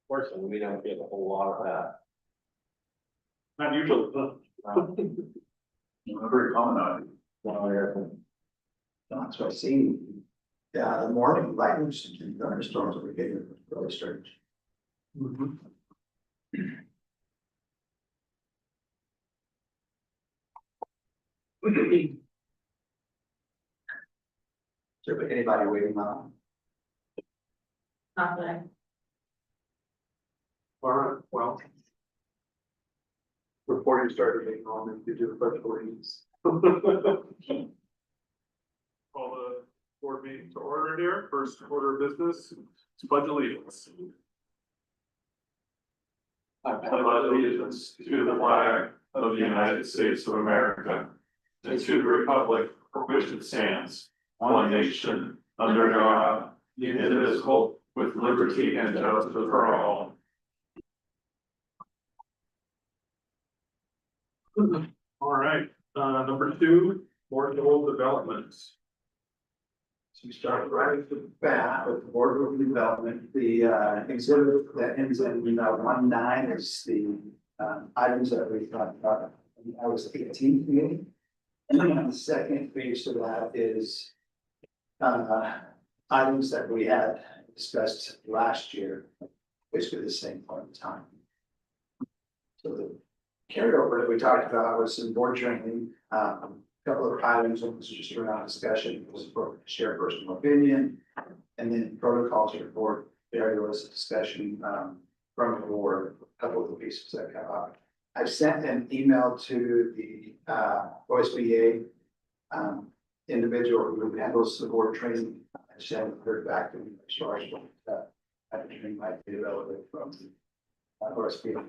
Fortunately, we don't get a whole lot of that. Not usually. Very common. That's what I see. Yeah, the morning lightnings and thunderstorms that we get is really strange. Is there anybody waiting on? Not that All right, well. Before you started being on, you do the pledge of allegiance. Call the board meeting to order here. First order of business, is pledge allegiance. I pledge allegiance to the flag of the United States of America and to the republic for which it stands, one nation, under God, indivisible, with liberty and justice for all. All right, number two, board goal development. So we start right at the bat with the board of development, the exhibit that ends in 19 is the items that we talked about. I was 18th meeting. And then the second piece of that is items that we had discussed last year, basically the same point in time. So the carryover that we talked about was some board training, a couple of items, one was just around discussion, it was for share personal opinion. And then protocols for the board, there was a discussion from the board, a couple of the pieces that come up. I sent an email to the OSBA individual who handles the board training. I just haven't heard back from him as far as what I think might be relevant from OSBA.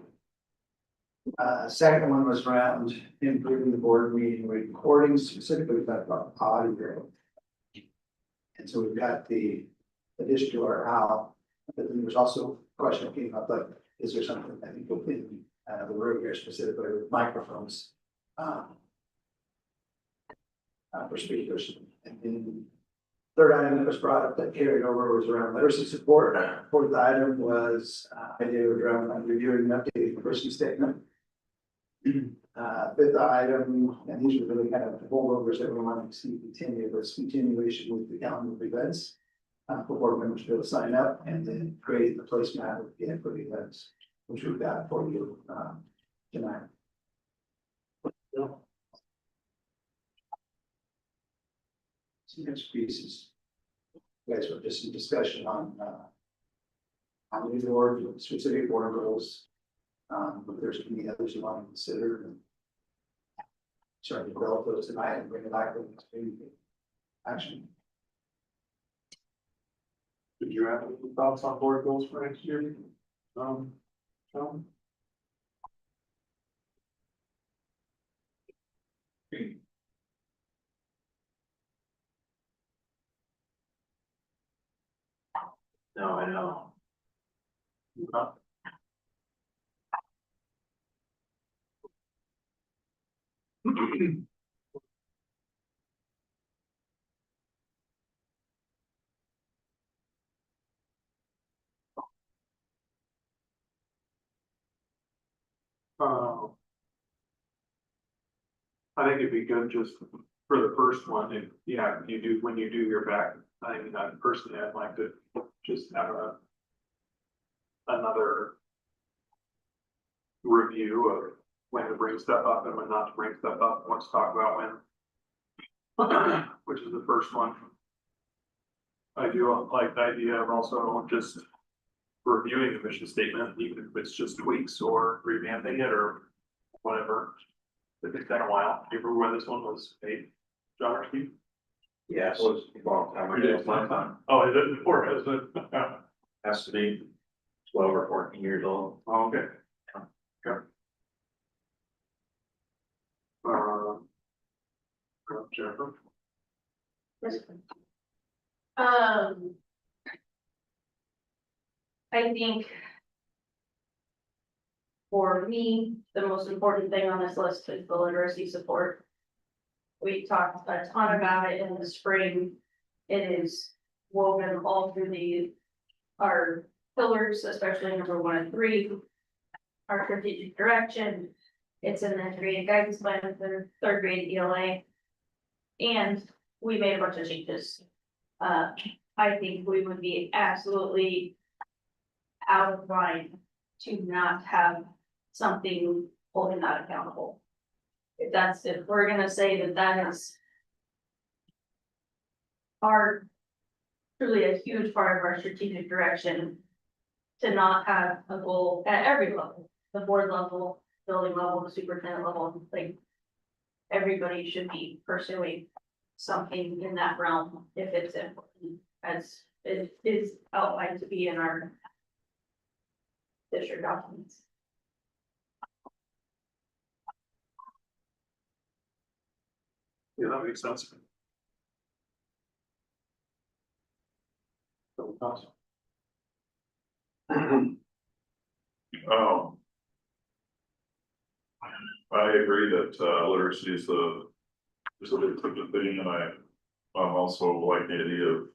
Second one was around improving the board meeting recordings, specifically about audio. And so we've got the addition to our how, but then there's also a question that came up, like, is there something I think within the room here specifically with microphones for speakers. And then third item that was brought up that carried over was around literacy support. Fourth item was idea around reviewing and updating the person statement. Fifth item, and these were really kind of holdovers that we want to see continue, was continuation with the calendar of events. For board members to be able to sign up, and then create the placemat with the for the events, which we've got for you tonight. Some next pieces. Guys, we're just in discussion on the board, specific board goals. If there's any others you want to consider, and start to develop those tonight and bring it back to the next meeting. Action. Did you have any thoughts on board goals for next year? Sean? No, I know. I think it'd be good just for the first one, if, yeah, you do, when you do your back, I mean, personally, I'd like to just have another review of when to bring stuff up and when not to bring stuff up. Let's talk about when, which is the first one. I do like the idea of also just reviewing the mission statement, even if it's just tweaks or revamping it or whatever. It's been a while. Do you remember when this one was made, John or Steve? Yeah, it was a long time It ago. is my time. Oh, is it before, is it? Has to be 12 or 14 years old. Oh, okay. Okay. Jennifer? I think for me, the most important thing on this list is the literacy support. We talked a ton about it in the spring. It is woven all through our pillars, especially number 1 and 3. Our strategic direction. It's in the integrated guidance plan for 3rd grade ELA. And we made a bunch of changes. I think we would be absolutely out of line to not have something holding that accountable. If we're gonna say that is truly a huge part of our strategic direction, to not have a goal at every level, the board level, building level, the superintendent level, like everybody should be pursuing something in that realm if it's important, as it is outlined to be in our district documents. Yeah, that makes sense. I agree that literacy is the big thing, and I also like the idea of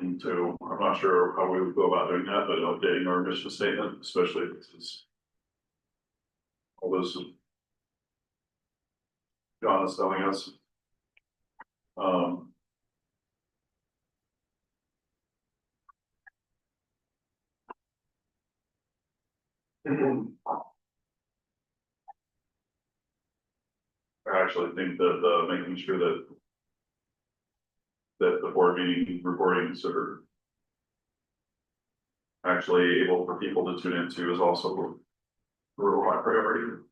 looking to, I'm not sure how we would go about doing that, but updating our mission statement, especially if it's. All this. John is telling us. I actually think that, making sure that. That the board meeting recordings are. Actually able for people to tune into is also. A real high priority.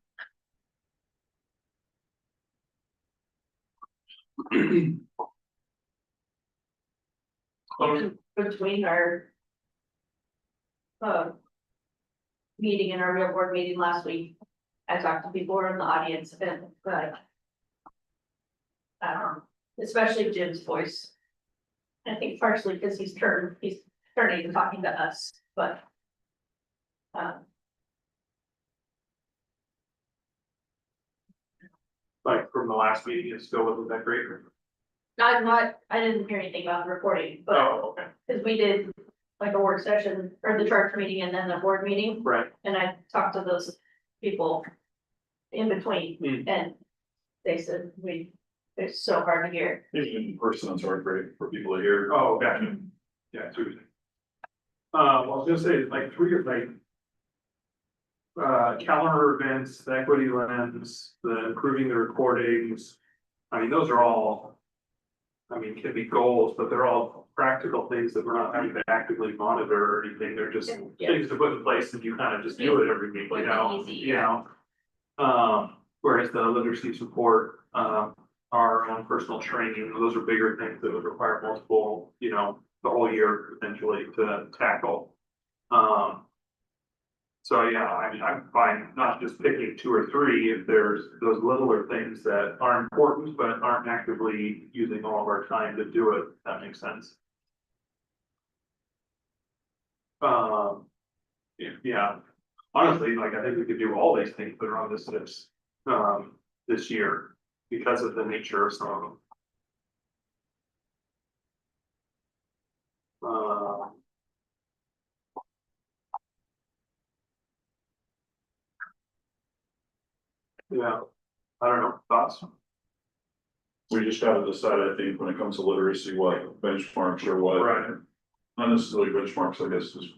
Even between our. Meeting and our real board meeting last week, I talked to people who are in the audience and like. Especially Jim's voice. I think partially because he's turning and talking to us, but. Like from the last meeting, it still wasn't that great. I didn't hear anything about the recording, but, Oh, okay, because we did. Like a work session or the church meeting and then the board meeting, right, and I talked to those people. In between, Hmm. and they said it's so hard to hear. Even in person, it's hard for people to hear. oh, gotcha, yeah, it's what you're saying. I was gonna say, like, three of like. Calendar events, the equity lens, the improving the recordings, I mean, those are all. I mean, can be goals, but they're all practical things that we're not having to actively monitor or anything, they're just Yeah. things to put in place and you kind of just do it every week, you know, Easy. you know. Whereas the literacy support, our own personal training, those are bigger things that would require multiple, you know, the whole year potentially to tackle. So yeah, I mean, I'm fine not just picking two or three if there's those littler things that are important, but aren't actively using all of our time to do it, if that makes sense. Yeah, honestly, like, I think we could do all these things that are on this list, this year, because of the nature of some of them. Yeah, I don't know, thoughts? We just gotta decide, I think, when it comes to literacy, what benchmarks or what. Right. Not necessarily benchmarks, I guess, is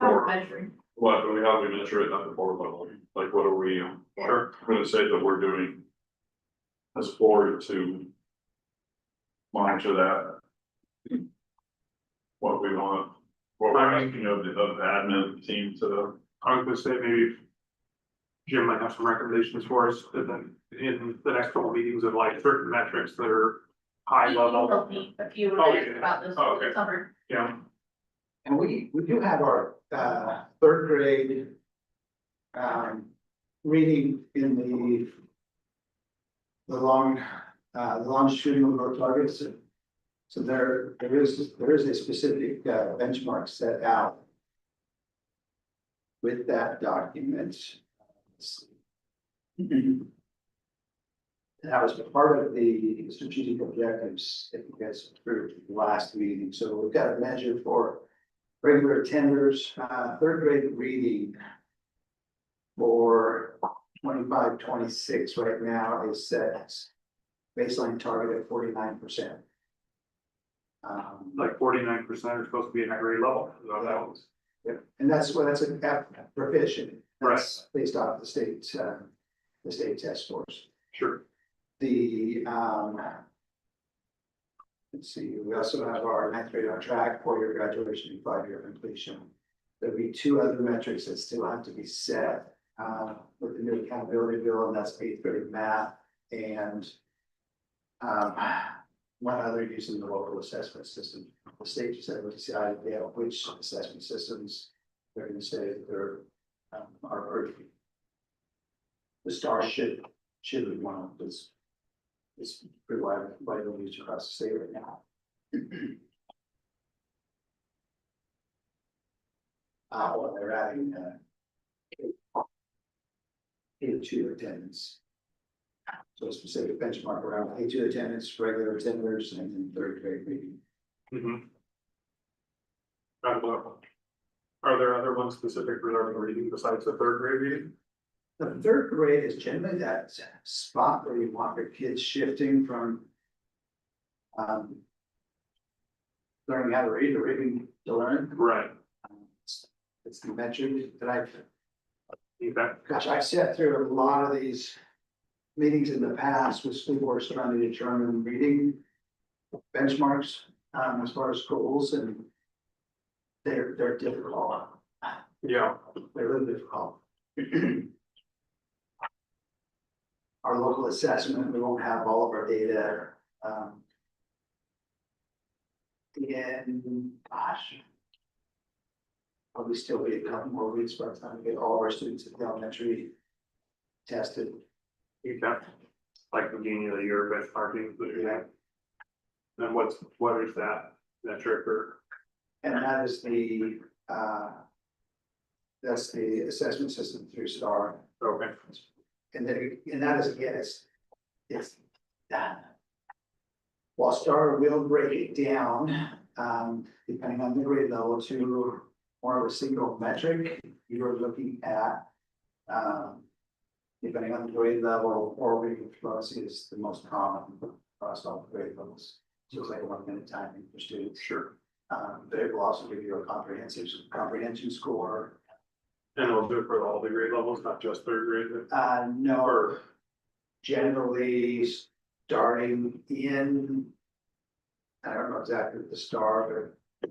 How we're measuring. what, I mean, how do we measure it at the board level? Like, what are we, Sure. gonna say that we're doing? As board to. Monitor that. What we want, what we're asking of the admin team to. I was gonna say maybe. Jim might have some recommendations for us, and then in the next couple meetings of like certain metrics that are high He level. emailed me a few Oh, days yeah. about this Oh, okay. summer. Yeah, And we do have our third grade. Reading in the longitudinal growth targets. So there is a specific benchmark set out. With that document. That was part of the strategic objectives that you guys approved at the last meeting, so we've got a measure for regular attenders, third grade reading. For 25-26 right now is set baseline target at 49%. like 49% are supposed to be in that grade level, so that was. Yeah, and that's a proficient. Right. That's based off the state test scores. Sure. The, let's see, we also have our ninth grade on track, 4-year graduation and 5-year completion. There'll be two other metrics that still have to be set, with the new accountability bill, and that's 8th grade math and one other using the local assessment system. The state just had to decide which assessment systems they're gonna say that they're are pretty. The STAR should be one of them, it's pretty widely used across the state right now. Well, they're adding A2 attendance. So a specific benchmark around A2 attendance, regular attenders, and then third grade reading. Mhm. Are there other ones specific regarding reading besides the third grade reading? The third grade is generally that spot where you want your kids shifting from. Learning how to read or reading to learn. Right. It's the metric that I've, Okay. gosh, I've sat through a lot of these. Meetings in the past with school boards trying to determine reading. Benchmarks, as far as schools and. They're difficult. Yeah. They're really difficult. Our local assessment, we won't have all of our data, and gosh. Probably still be a couple more weeks by the time we get all of our students at the elementary tested. Okay. Like beginning of the year benchmarking, then what is that metric or? And that is the, that's the assessment system through STAR. Okay. And then, and that is, again, it's. While STAR will break it down, depending on the grade level to more of a single metric, you are looking at. Depending on the grade level, or reading fluency is the most common across all the grade levels. So it's like a 1 minute timing for students. Sure. They will also give you a comprehension score. And it'll do it for all the grade levels, not just third grade? No, Or, generally starting in. I don't know exactly the STAR, but.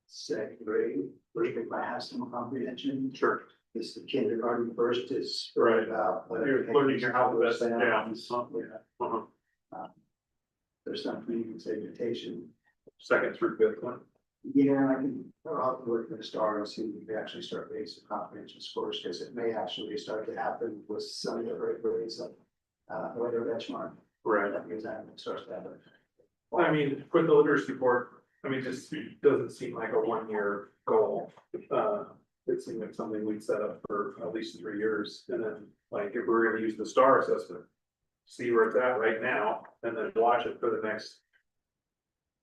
Second grade, first grade might have some comprehension. sure. This the kindergarten first is. Right. About. You're learning your alphabet down. Yeah. Uh-huh. There's some meaning segmentation. Second through fifth one. Yeah, I can, I'll have to look at the STAR and see if we actually start getting some comprehension scores, because it may actually start to happen with some of the grades of. The way they're benchmark. Right. That means that it starts to happen. Well, I mean, with the literacy board, I mean, this doesn't seem like a 1 year goal. It seemed like something we'd set up for at least 3 years, and then, like, if we're gonna use the STAR assessment. See where it's at right now, and then watch it for the next.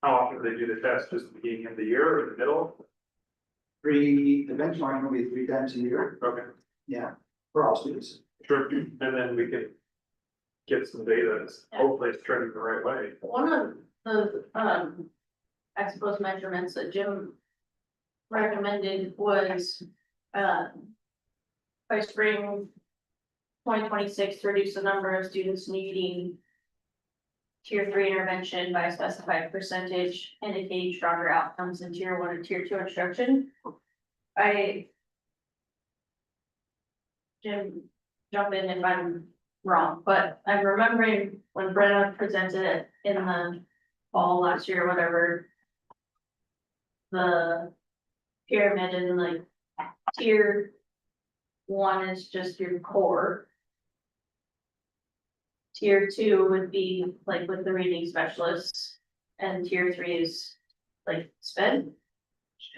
How often do they do the test, just the beginning of the year or the middle? The benchmark will be 3 times a year, Okay, yeah, for all students. sure, and then we can. Get some data, that's hopefully it's trending the right way. One of the, I suppose measurements that Jim recommended was, by spring 2026, to reduce the number of students needing tier 3 intervention by a specified percentage, indicating stronger outcomes in tier 1 and tier 2 instruction. Jim, jump in if I'm wrong, but I'm remembering when Brenna presented it in the fall last year or whatever. The pyramid and like tier 1 is just your core. Tier 2 would be like with the reading specialists, and tier 3 is like sped.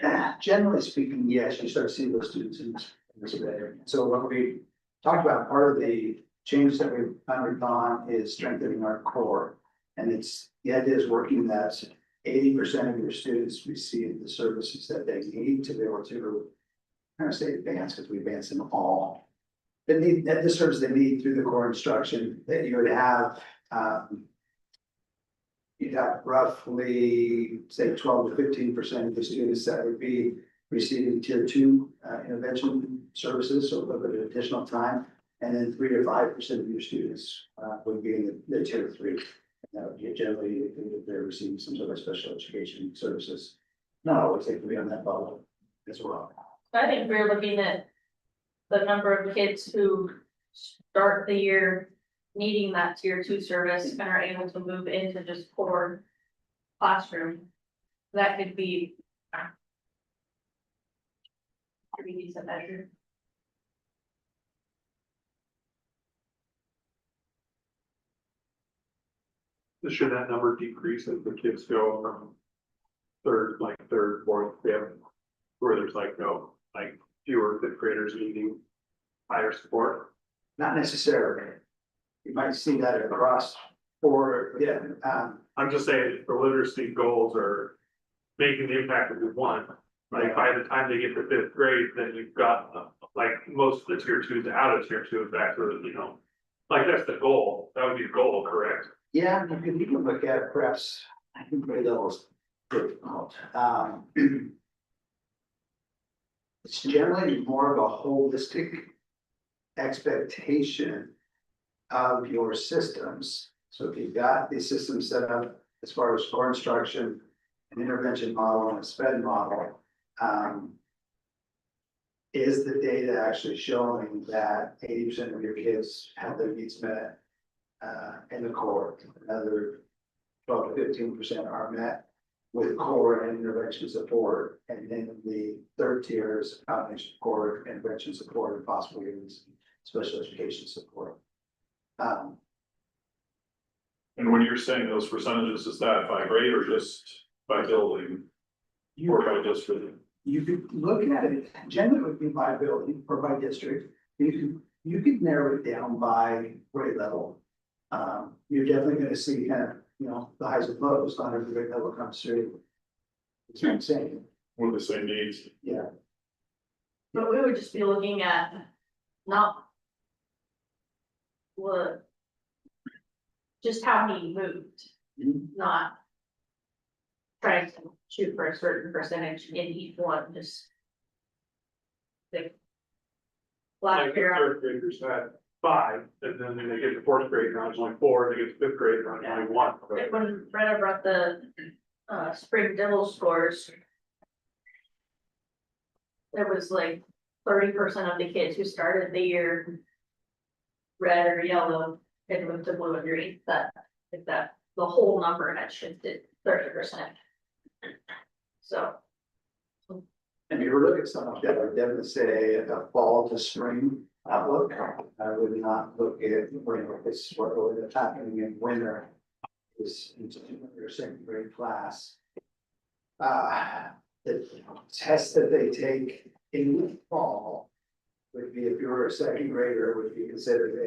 Yeah, generally speaking, yes, you start seeing those students in this area. So what we talked about, part of the change that we've undergone is strengthening our core. And it's, the idea is working that 80% of your students receive the services that they need to be able to. Kind of say advance, because we advance them all. They need, that the service they need through the core instruction that you would have. You'd have roughly, say, 12 to 15% of the students that would be receiving tier 2 intervention services, so a little bit of additional time. And then 3 to 5% of your students would be in the tier 3. And that would be generally if they're receiving some sort of special education services. Not always, they could be on that level as well. I think we're looking at the number of kids who start the year needing that tier 2 service and are able to move into just core classroom. That could be a pretty decent measure. Should that number decrease as the kids go from third, fourth, fifth, where there's like fewer fifth graders needing higher support? Not necessarily. You might see that across board, yeah. I'm just saying, for literacy goals are making the impact that we want. Like by the time they get to fifth grade, then you've got like most of the tier twos out of tier two, in fact, or, you know. Like that's the goal, that would be the goal, correct? Yeah, you could even look at perhaps, I think grade levels difficult. It's generally more of a holistic expectation of your systems. So if you've got these systems set up as far as core instruction, an intervention model and a SPED model, is the data actually showing that 80% of your kids have their needs met in the core? Another 12 to 15% are met with core and intervention support, and then the third tier is a combination of core intervention support and possibly even special education support. And when you're saying those percentages, is that by grade or just by building or by district? You could look at it, generally it would be by building or by district. You could narrow it down by grade level. You're definitely gonna see kind of, you know, the highs and lows on every grade level comes through. That's what I'm saying, With the same needs? yeah. But we would just be looking at not what, just how many moved, not trying to shoot for a certain percentage in each one, just like Like last the year, third graders had 5, and then when they get to fourth grade, now it's only 4, and they get to fifth grade, now it's only 1. when Brenna brought the spring devil scores, there was like 30% of the kids who started the year red or yellow and moved to blue and green, that, if that, the whole number had shifted 30%. So, And if you look at some of that, I would definitely say a fall to spring outlook. I would not look at, when it's what is happening in winter is into your second grade class. The test that they take in the fall would be, if you were a second grader, would be considered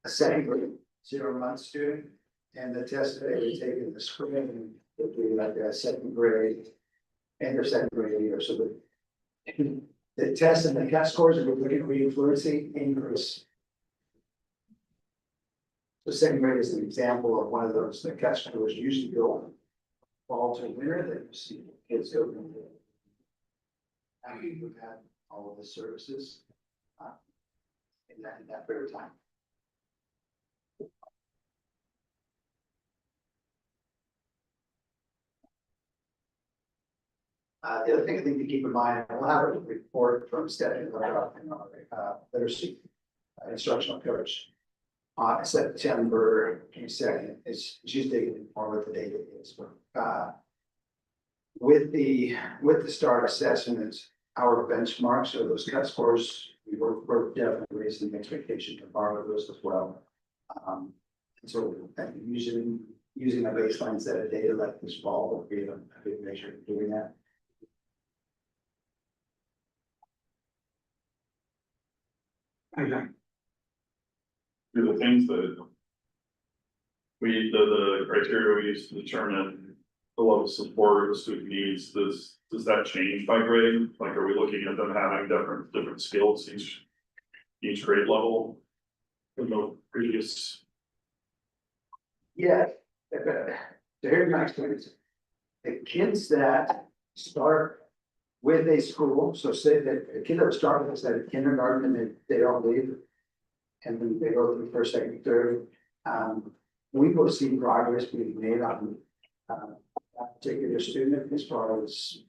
a second grade 0-month student. And the test that they would take in the spring would be like a second grade and their second grade year. So the test and the CAT scores that we're looking at reading fluency increase. The second grade is an example of one of those. The CAT scores usually go fall to winter, that you see kids go. After you've had all of the services in that period of time. The other thing I think to keep in mind, we'll have a report from Stephanie literacy instructional coach on September 22nd. She's digging in more what the data is. With the STAR assessments, our benchmarks or those CAT scores, we're definitely raising the expectation to borrow those as well. And so I think using a baseline set of data like this fall will be a big measure of doing that. Do the things that the criteria we use to determine the level of support the student needs, does that change by grade? Like, are we looking at them having different skills each grade level? In the previous, Yeah, so here's my experience. The kids that start with a school, so say that a kid that started as a kindergarten and they don't leave. And then they go through first, second, third. We will see progress being made on that particular student as far as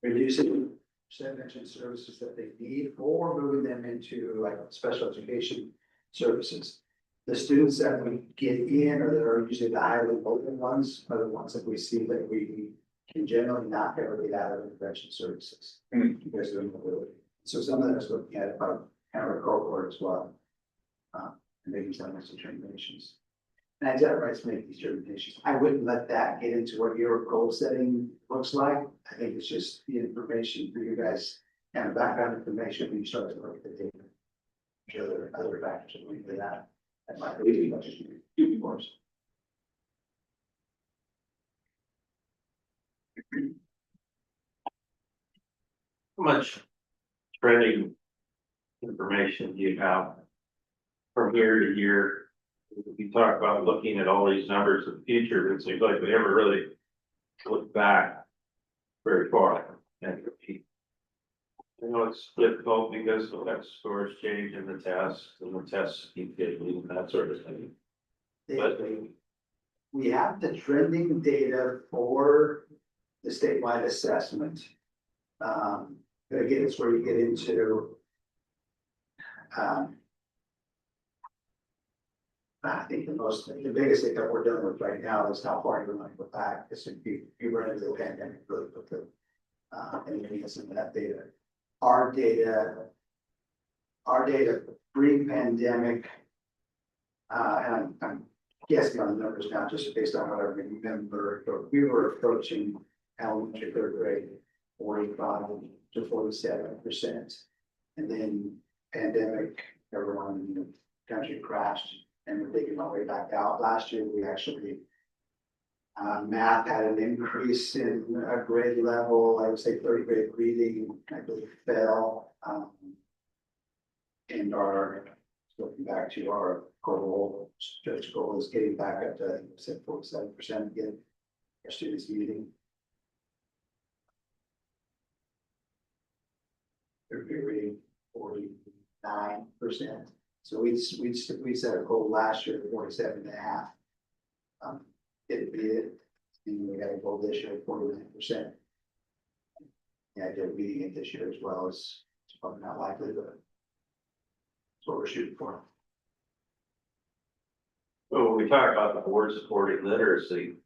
reducing percentage in services that they need or moving them into like special education services. The students that we get in or that are usually the highly vocal ones are the ones that we see that we can generally not ever get out of intervention services. Because of their mobility. So some of that is looking at about kind of a cohort as well. And making some of those determinations. And I have rights to make these determinations. I wouldn't let that get into what your goal setting looks like. I think it's just the information for you guys and background information when you start to look at the data. Other factors that lead to that. That might be much more. much trending information do you have from year to year? You talk about looking at all these numbers of the future, it seems like we never really look back very far. And I know it's difficult because the test scores change in the tests and the tests keep getting and that sort of thing. But We have the trending data for the statewide assessment. But again, it's where you get into. I think the biggest thing that we're dealing with right now is how far you're going to go back, because if you run into the pandemic, really put the, and you get some of that data. Our data pre-pandemic, and I'm guessing on the numbers now, just based on what I remember, but we were approaching elementary third grade, 45 to 47%. And then pandemic, everyone in the country crashed and we're taking our way back out. Last year, we actually, math had an increase in a grade level. I would say third grade reading, I believe, fell. And looking back to our goal, stretch goal is getting back up to, I think we said 47% again, our students meeting. Third grade reading, 49%. So we set a goal last year of 47.5. Didn't beat it, and we got a goal this year of 49%. Yeah, I did beating it this year as well. It's probably not likely, but that's what we're shooting for. So when we talk about the board supporting literacy,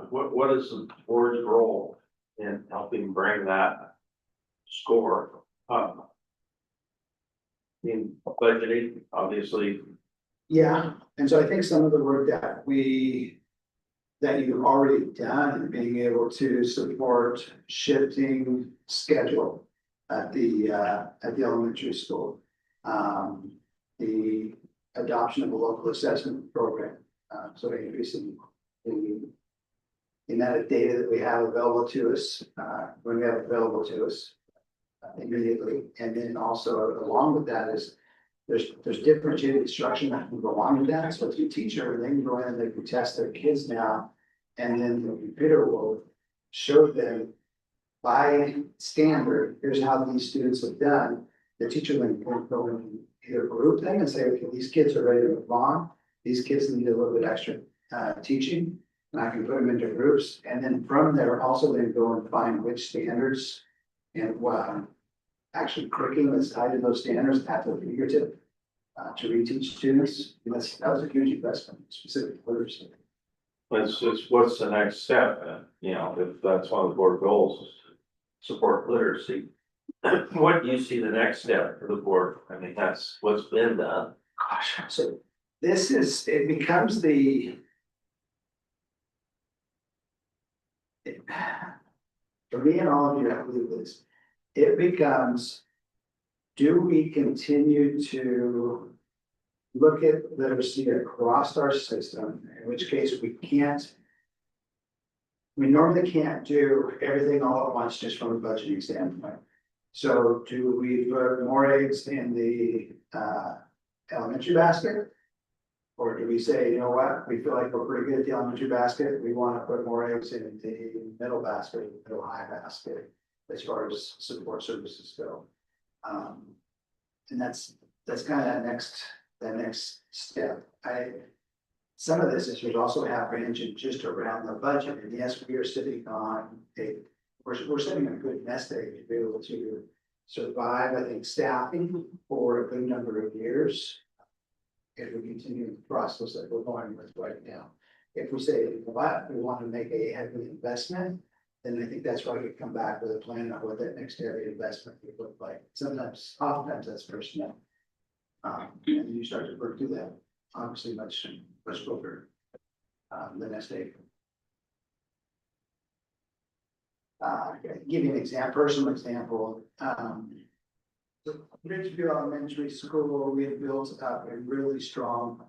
what is the board's role in helping bring that score up? In budgeting, obviously. Yeah, and so I think some of the work that you've already done, being able to support shifting schedule at the elementary school. The adoption of a local assessment program, so increasing the amount of data that we have available to us, when we have available to us immediately. And then also along with that is there's differentiated instruction that can go along with that. So if you teacher, they can go in and they can test their kids now, and then the computer will show them by standard, here's how these students have done. The teacher then can go and either group them and say, okay, these kids are ready to move on. These kids need a little bit extra teaching, and I can put them into groups. And then from there, also then go and find which standards and actually curriculum is tied to those standards at the fingertip to reteach students. And that was a huge investment, specific literacy. What's the next step? You know, if that's one of the board goals, is to support literacy. What do you see the next step for the board? I mean, that's what's been done. Gosh, so it becomes for me and all of you, I believe this, it becomes, do we continue to look at literacy across our system, in which case we normally can't do everything all at once just from a budgeting standpoint. So do we put more eggs in the elementary basket? Or do we say, you know what, we feel like we're pretty good at the elementary basket, we want to put more eggs in the middle basket, middle high basket, as far as support services go. And that's kind of that next step. Some of this is we also have range just around the budget, and yes, we are sitting on we're sitting on a good nest egg to be able to survive, I think, staffing for a good number of years. If we continue the process that we're going with right now. If we say, what, we want to make a heavy investment, then I think that's why we come back with a plan of what that next area investment would look like. Oftentimes that's personnel. And you start to work through that, obviously much quicker the next day. Give you an personal example. Ridgeview Elementary School, we have built up a really strong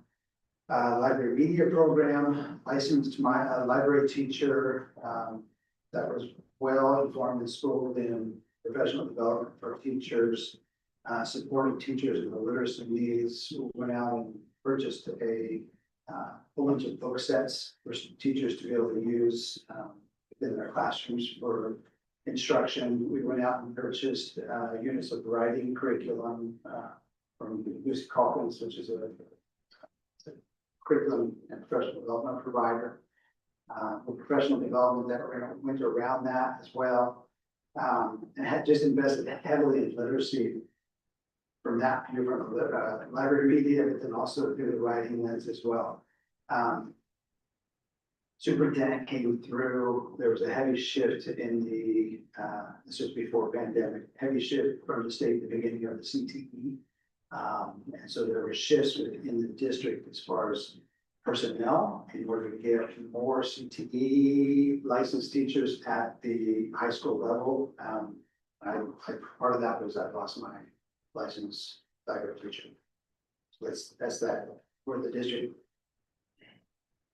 library media program, licensed my library teacher that was well informed and schooled in the professional development for teachers, supporting teachers with literacy needs. We went out and purchased a whole bunch of book sets for teachers to be able to use in their classrooms for instruction. We went out and purchased units of writing curriculum from UC Calkins, which is a curriculum and professional development provider. For professional development that went around that as well. And had just invested heavily in literacy from that view, from library media, but then also through the writing lens as well. Superintendent came through, there was a heavy shift in the, this was before pandemic, heavy shift from the state at the beginning of the CTE. And so there were shifts within the district as far as personnel in order to get more CTE licensed teachers at the high school level. Part of that was I lost my license diagram teacher. So that's that, where the district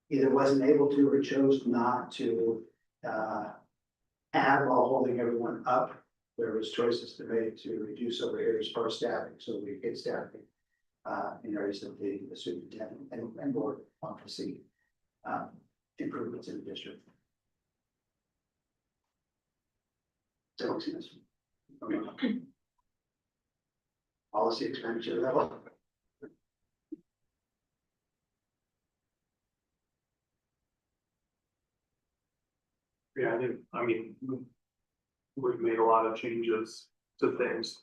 either wasn't able to or chose not to add while holding everyone up. There was choices to make to reduce over here as far as staffing, so we get staffing in areas that the superintendent and board want to see improvements in the district. So, policy expenditure level. Yeah, we've made a lot of changes to things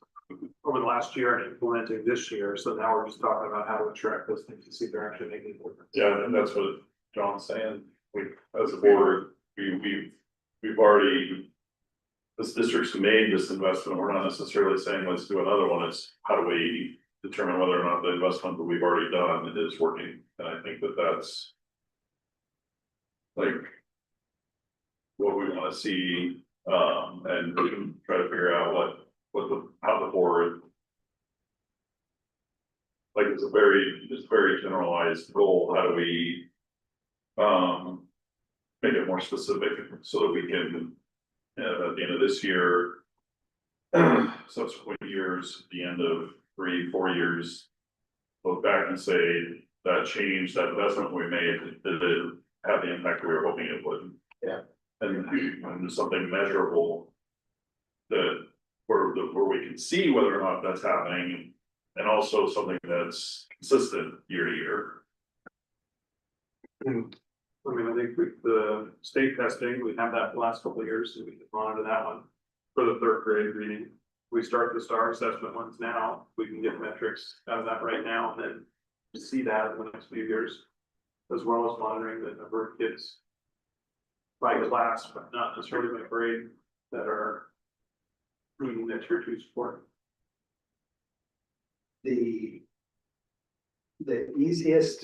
over the last year and implementing this year, so now we're just talking about how to attract those things to see if they're actually making a difference. Yeah, and that's what John's saying. We, as a board, we've already, this district's made this investment. We're not necessarily saying let's do another one. It's how do we determine whether or not the investment that we've already done is working? And I think that that's like what we want to see, and we can try to figure out how the board, like it's a very generalized goal. How do we make it more specific so that we can at the end of this year, subsequent years, at the end of 3-4 years, look back and say that change, that investment we made, did it have the impact we were hoping it would? Yeah. And something measurable that where we can see whether or not that's happening, and also something that's consistent year to year. I think with the state testing, we have that the last couple of years, so we can monitor that one for the 3rd grade reading. We start the STAR assessment ones now, we can get metrics out of that right now, and then see that in the next few years, as well as monitoring the number of kids by class, but not necessarily by grade, that are needing that tier 2 support. The easiest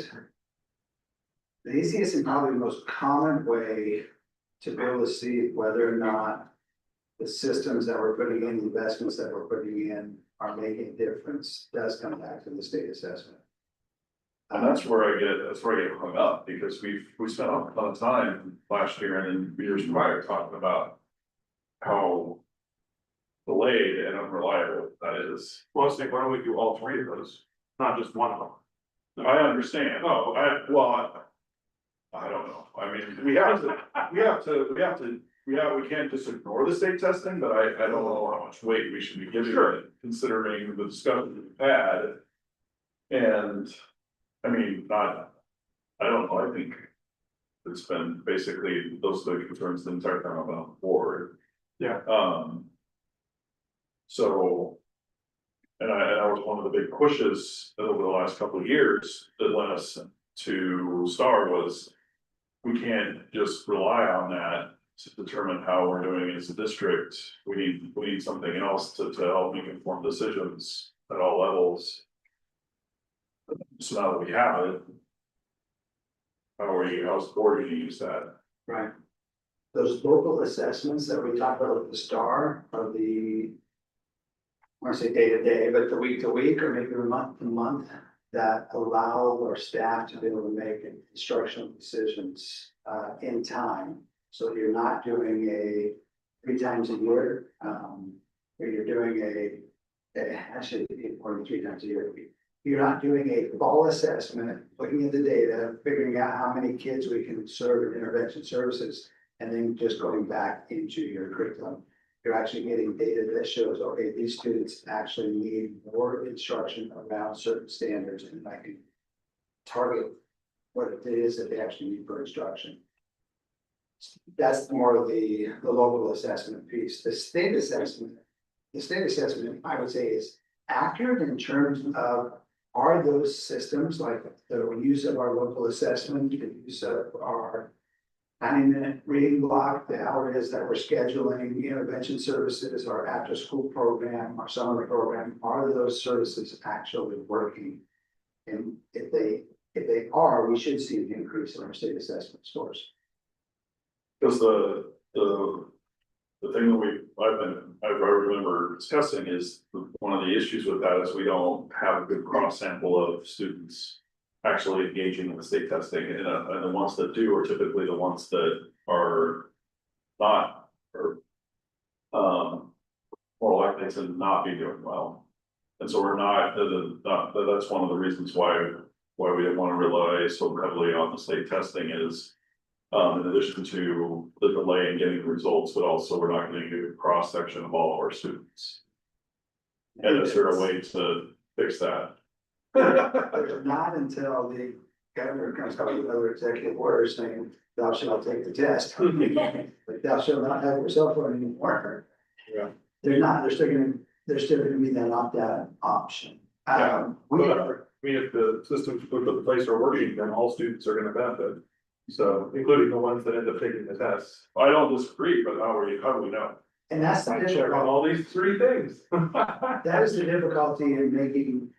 and probably the most common way to be able to see whether or not the systems that we're putting in, the investments that we're putting in are making a difference does come back to the state assessment. And that's where I get hung up, because we spent a lot of time last year and in years prior talking about how delayed and unreliable that is. Well, I was thinking, why don't we do all 3 of those, not just one of them? I understand. No, I don't know. I mean, we can't just ignore the state testing, but I don't know how much weight we should be giving it, considering the discussion we've had. And I mean, I don't know, I think it's been basically, those are the concerns the entire time about the board. Yeah. So, and I was one of the big pushes over the last couple of years that led us to STAR was, we can't just rely on that to determine how we're doing as a district. We need something else to help make informed decisions at all levels. So now that we have it, how's the board going to use that? Right. Those local assessments that we talked about with the STAR are the, I want to say day to day, but the week to week or maybe month to month, that allow our staff to be able to make instructional decisions in time. So you're not doing a 3 times a year where you're doing actually, more than 3 times a year. You're not doing a fall assessment, looking at the data, figuring out how many kids we can serve in intervention services, and then just going back into your curriculum. You're actually getting data that shows, okay, these students actually need more instruction around certain standards, and I can target what it is that they actually need for instruction. That's more of the local assessment piece. The state assessment, I would say, is accurate in terms of, are those systems like the use of our local assessment, the use of our 90-minute reading block, the hour it is that we're scheduling intervention services, our after-school program, our summer program, are those services actually working? And if they are, we should see an increase in our state assessment scores. Because the thing that I remember discussing is one of the issues with that is we don't have a good cross sample of students actually engaging in the state testing, and the ones that do are typically the ones that are not, or more likely to not be doing well. And so we're not, that's one of the reasons why we didn't want to rely so heavily on the state testing is, in addition to the delay in getting results, but also we're not getting a good cross section of all of our students. And is there a way to fix that? But not until the governor comes out with another executive order saying, thou shalt take the test. But thou shalt not have your cell phone anymore. Yeah. They're still gonna be that opt-out option. We are, I mean, if the systems put in place are working, then all students are gonna benefit. So, including the ones that end up taking the tests. I don't disagree, but how do we know? and that's the I check on difficulty. all these 3 things. That is the difficulty in making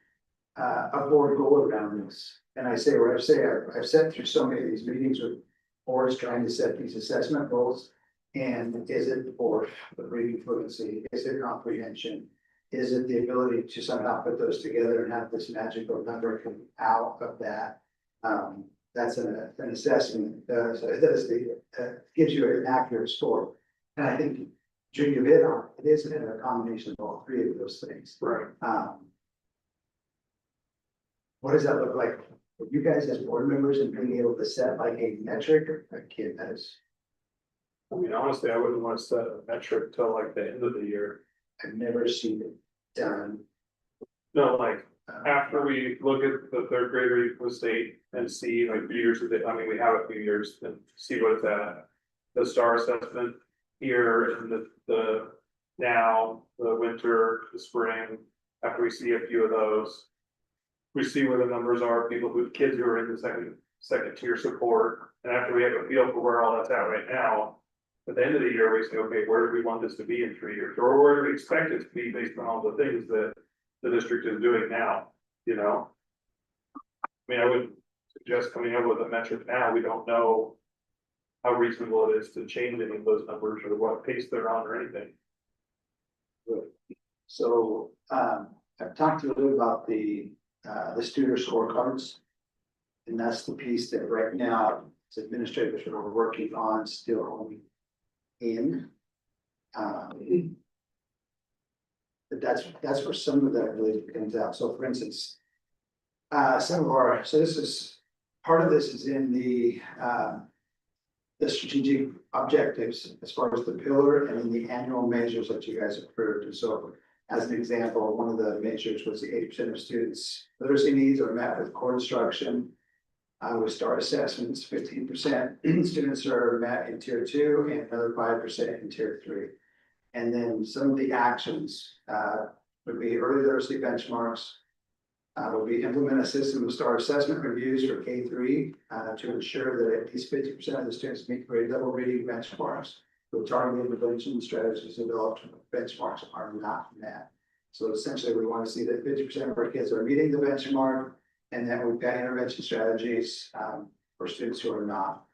a board go around this. And I say, where I've sat through so many of these meetings with boards trying to set these assessment goals. And is it for the reading fluency? Is it comprehension? Is it the ability to somehow put those together and have this magical number come out of that? That's an assessment, gives you an accurate score. And I think June, you hit on, it is a combination of all 3 of those things. Right. What does that look like for you guys as board members and being able to set like a metric or a kid as? I mean, honestly, I wouldn't want to set a metric till like the end of the year. I've never seen it done. No, like, after we look at the 3rd grade reading for the state and see like years of it, I mean, we have a few years and see what it's at. The STAR assessment here in the now, the winter, the spring, after we see a few of those. We see where the numbers are, people with kids who are in the second tier support, and after we have a feel for where all that's at right now. At the end of the year, we say, okay, where do we want this to be in 3 years, or where do we expect it to be based on all the things that the district is doing now, you know? I mean, I would suggest coming up with a metric now, we don't know how reasonable it is to change any of those numbers or what pace they're on or anything. So, I've talked to you a little about the student scorecards. And that's the piece that right now, as administrators are working on still honing in. But that's where some of that really comes out. So for instance, so this is, part of this is in the strategic objectives as far as the pillar and then the annual measures that you guys approved. And so as an example, one of the measures was the 80% of students' literacy needs are met with core instruction. With STAR assessments, 15% students are met in tier 2 and another 5% in tier 3. And then some of the actions would be early literacy benchmarks. Would be implement a system of STAR assessment reviews for K3 to ensure that at least 50% of the students meet grade level reading benchmarks. With targeted intervention strategies developed when benchmarks are not met. So essentially, we want to see that 50% of our kids are meeting the benchmark. And then we've got intervention strategies for students who are not.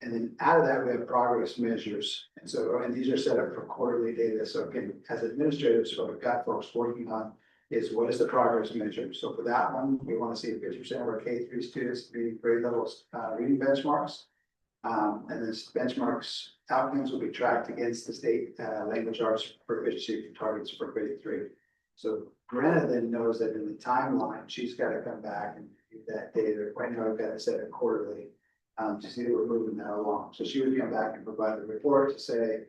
And then out of that, we have progress measures. And so, and these are set up for quarterly data. So again, as administrators, what we've got folks working on is what is the progress measure. So for that one, we want to see 50% of our K3 students meeting grade levels reading benchmarks. And this benchmarks outcomes will be tracked against the state language arts proficiency targets for grade 3. So Brenna then knows that in the timeline, she's got to come back and do that data. Right now, I've got to set it quarterly to see that we're moving that along. So she would come back and provide a report to say,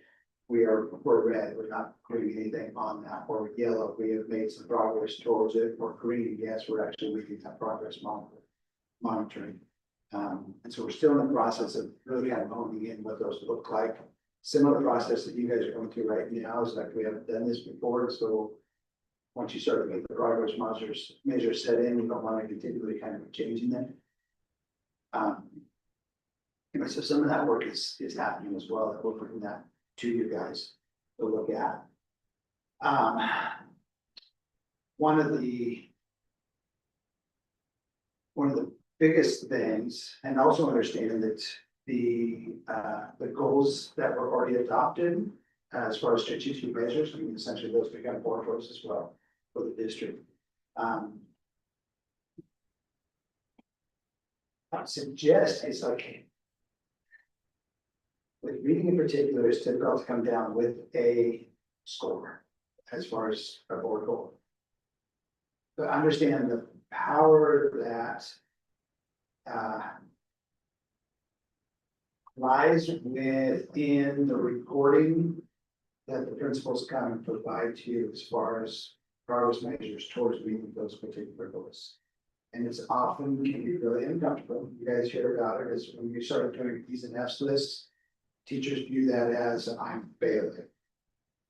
we're red, we're not putting anything on that, or yellow, we have made some progress towards it, or green, yes, we're actually making that progress monitoring. And so we're still in the process of really kind of honing in what those look like. Similar process that you guys are going through right now is like we haven't done this before, so once you start to get the progress measures set in, you don't want to continually kind of changing them. So some of that work is happening as well, that we're putting that to you guys to look at. One of the biggest things, and also understanding that the goals that were already adopted as far as strategic measures, I mean, essentially those become board goals as well for the district. I would suggest it's okay. With reading in particular, it's typical to come down with a score as far as a board goal. But understand the power that lies within the reporting that the principals come and provide to you as far as progress measures towards meeting those particular goals. And it's often can be really uncomfortable. You guys hear about it is when you start doing E's and F's lists, teachers view that as I'm failing.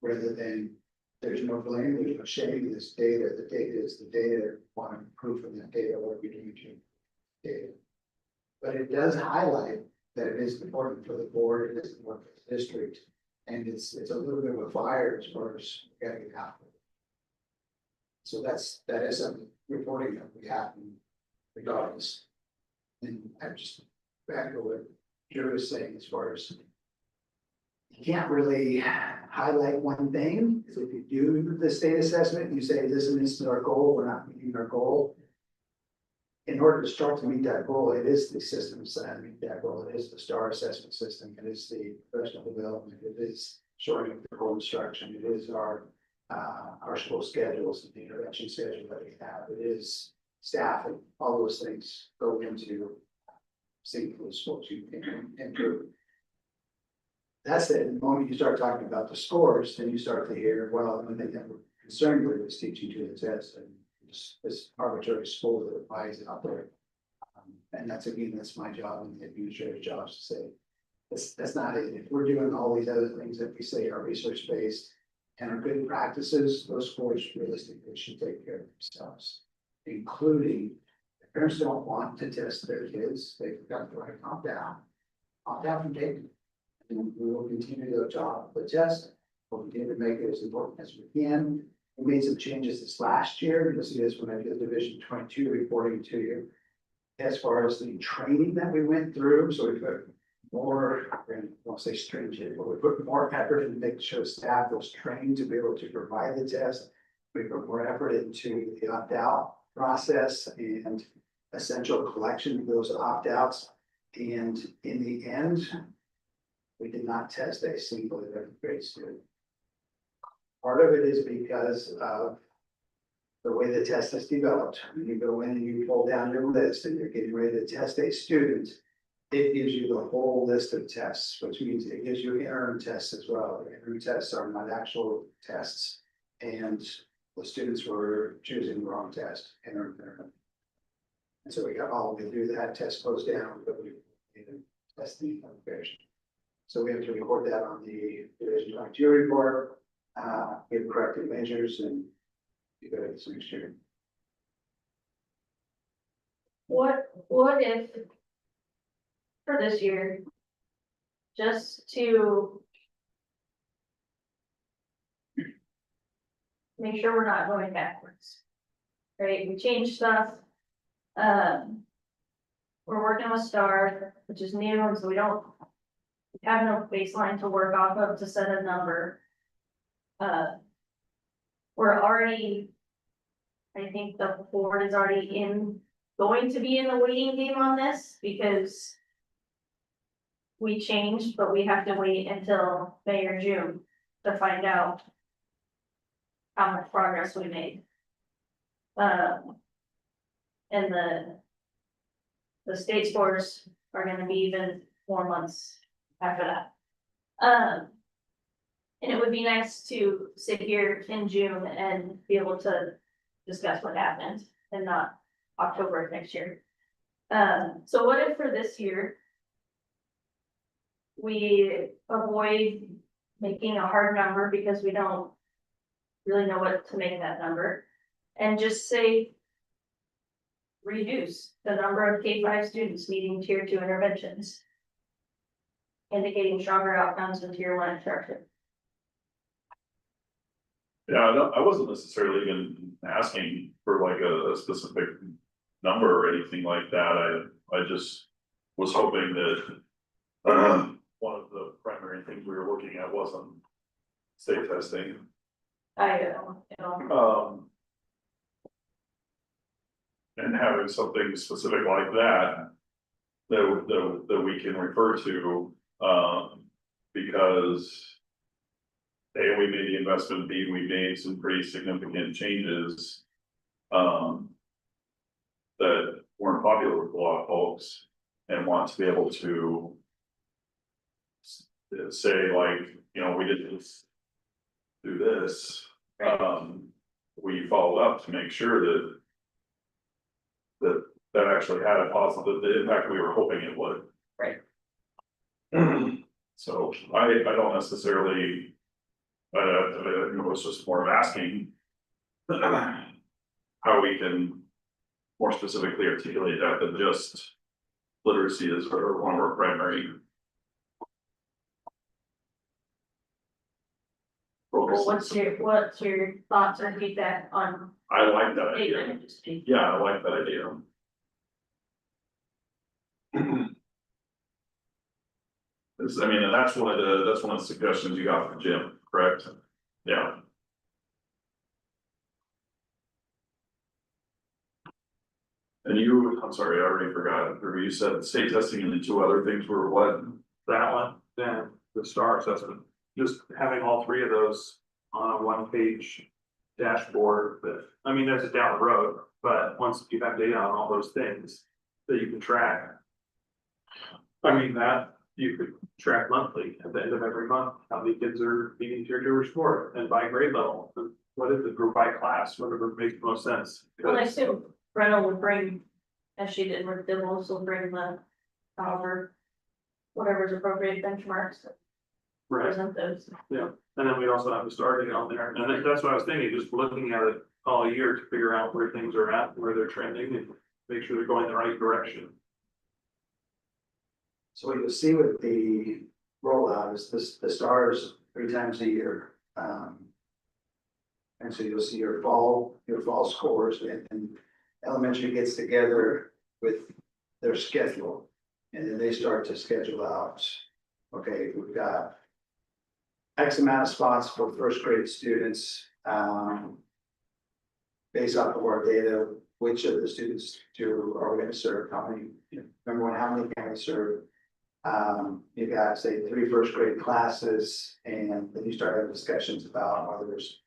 Rather than there's no blame, there's no shame, this data, the data is the data, want to improve from that data, what are we doing to data? But it does highlight that it is important for the board, it is important for the district, and it's a little bit of a fire as far as getting it out. So that is some reporting that we have regardless. And I'm just back to what Drew was saying as far as you can't really highlight one thing. So if you do the state assessment, you say this is our goal, we're not meeting our goal. In order to start to meet that goal, it is the system that meet that goal. It is the STAR assessment system. It is the professional development. It is shortening the core instruction. It is our school schedules and the intervention schedule that we have. It is staff and all those things go into seeing those schools you can improve. That's it. The moment you start talking about the scores, then you start to hear, well, the thing that we're concerned with is teaching to the test and this arbitrary score that applies out there. And that's my job and the administrator's job to say, that's not it. If we're doing all these other things that we say are research-based and are good practices, those scores realistically should take care of themselves, including if parents don't want to test their kids, they've got the right opt out from taking. And we will continue to job the test. We'll continue to make it as important as we can. We made some changes this last year. You'll see this when I did Division 22 reporting to you. As far as the training that we went through, so we put more, I won't say stringent, but we put more effort in to make sure staff was trained to be able to provide the test. We put more effort into the opt-out process and essential collection of those opt-outs. And in the end, we did not test a single 11th grade student. Part of it is because of the way the test is developed. When you go in and you pull down your list and you're getting ready to test a student, it gives you the whole list of tests, which means it gives you interim tests as well. The interim tests are not actual tests. And the students were choosing the wrong test, interim. And so we got all the way through that test goes down, but we test the version. So we have to record that on the Division 22 report, give corrective measures and do that this next year. What if for this year, just to make sure we're not going backwards, right? We changed stuff. We're working with STAR, which is new, and so we don't have no baseline to work off of to set a number. We're already, I think the board is already going to be in the waiting game on this because we changed, but we have to wait until May or June to find out how much progress we made. And the state scores are gonna be even more months after that. And it would be nice to sit here in June and be able to discuss what happened and not October of next year. So what if for this year, we avoid making a hard number because we don't really know what to make that number, and just say reduce the number of K-5 students needing tier 2 interventions, indicating stronger outcomes in tier 1 instruction. Yeah, I wasn't necessarily even asking for like a specific number or anything like that. I just was hoping that one of the primary things we were looking at wasn't state testing. And having something specific like that that we can refer to, because A, we made the investment, B, we made some pretty significant changes that weren't popular with a lot of folks, and want to be able to say like, you know, we did this, do this. We followed up to make sure that actually had a positive, the impact we were hoping it would. Right. So I don't necessarily, it was just more of asking how we can more specifically articulate that than just literacy is one of our primary. Well, what's your thoughts or feedback on? I like that idea. Yeah, I like that idea. I mean, and that's one of the suggestions you got from Jim, correct? Yeah. And you, I'm sorry, I already forgot, or you said state testing and the two other things were what? That one, then the STAR assessment, just having all three of those on a one-page dashboard that, I mean, there's a down the road, but once you have data on all those things that you can track. I mean, that you could track monthly at the end of every month, how many kids are meeting tier 2 or sport, and by grade level, and what is the group by class, whatever makes the most sense. Well, I assume Brenna would bring, as she did with Dibbles, will bring the, whatever's appropriate benchmarks, to Right, present those. yeah, and then we also have the starting on there, and that's what I was thinking, just looking at it all year to figure out where things are at, where they're trending, and make sure they're going the right direction. So what you'll see with the rollout is the stars 3 times a year. And so you'll see your fall scores, and elementary gets together with their schedule. And then they start to schedule out, okay, we've got X amount of spots for first grade students. Based off of our data, which of the students are we going to serve, how many can we serve? You got, say, 3 first grade classes, and then you start having discussions about whether there's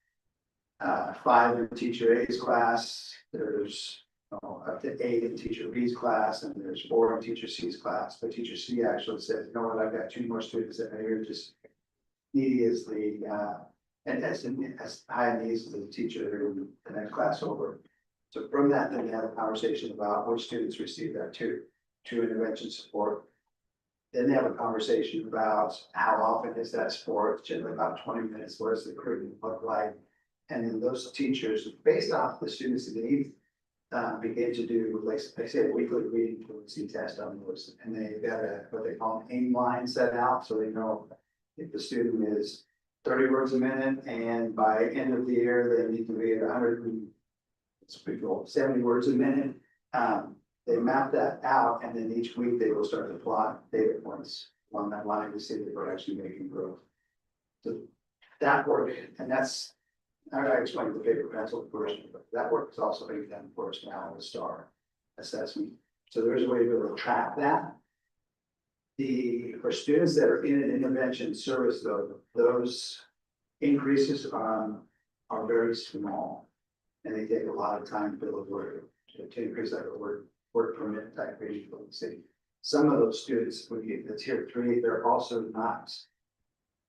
5 in teacher A's class, there's up to 8 in teacher B's class, and there's 4 in teacher C's class. But teacher C actually says, you know what, I've got 2 more students that are just needy as the and as high needs as the teacher in the next class over. So from that, then they have a conversation about which students receive that two intervention support. Then they have a conversation about how often is that sport, generally about 20 minutes, what does the curriculum look like? And then those teachers, based off the students' needs, begin to do, like they say, a weekly reading fluency test on those. And they've got what they call an aim line set out, so they know if the student is 30 words a minute, and by end of the year, they need to be at 70 words a minute. They map that out, and then each week they will start to plot data points along that line to see if they're actually making growth. So that work, and that's, I explained the paper pencil version, but that work is also being done for us now with STAR assessment. So there's a way to be able to track that. For students that are in an intervention service, though, those increases are very small. And they take a lot of time to build work, to increase that work permit type ratio. See, some of those students, when you get the tier 3, they're also not.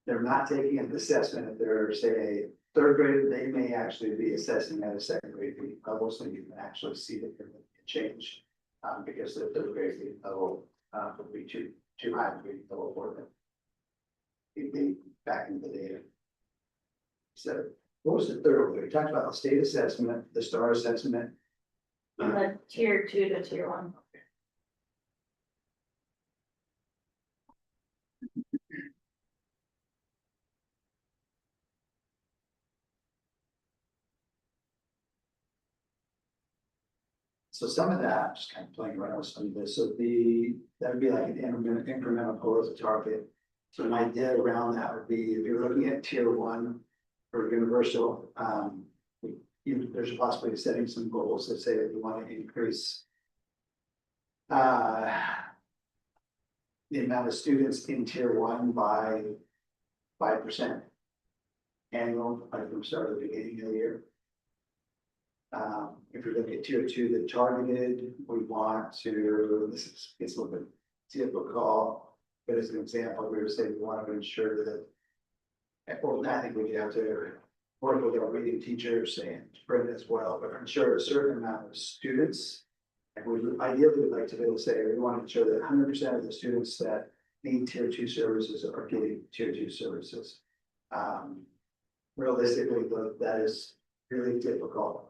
They're not taking an assessment if they're, say, a third grade, they may actually be assessing at a second grade level, so you can actually see the change. Because the third grade level would be too high to be level for them. It'd be back in the data. So what was the third one? We talked about the state assessment, the STAR assessment. From the tier 2 to tier 1. So some of that, just kind of playing around with some of this, so that would be like an incremental growth target. So an idea around that would be, if you're looking at tier 1 for universal, there's a possibility of setting some goals that say that you want to increase the amount of students in tier 1 by 5% annual, like from start of the beginning of the year. If we look at tier 2, the targeted, we want to, it's a little bit difficult, but as an example, we were saying we want to ensure that, well, I think we have to work with our reading teachers and Brenda as well, but ensure a certain amount of students. And we ideally would like to be able to say, we want to ensure that 100% of the students that need tier 2 services are getting tier 2 services. Realistically, that is really difficult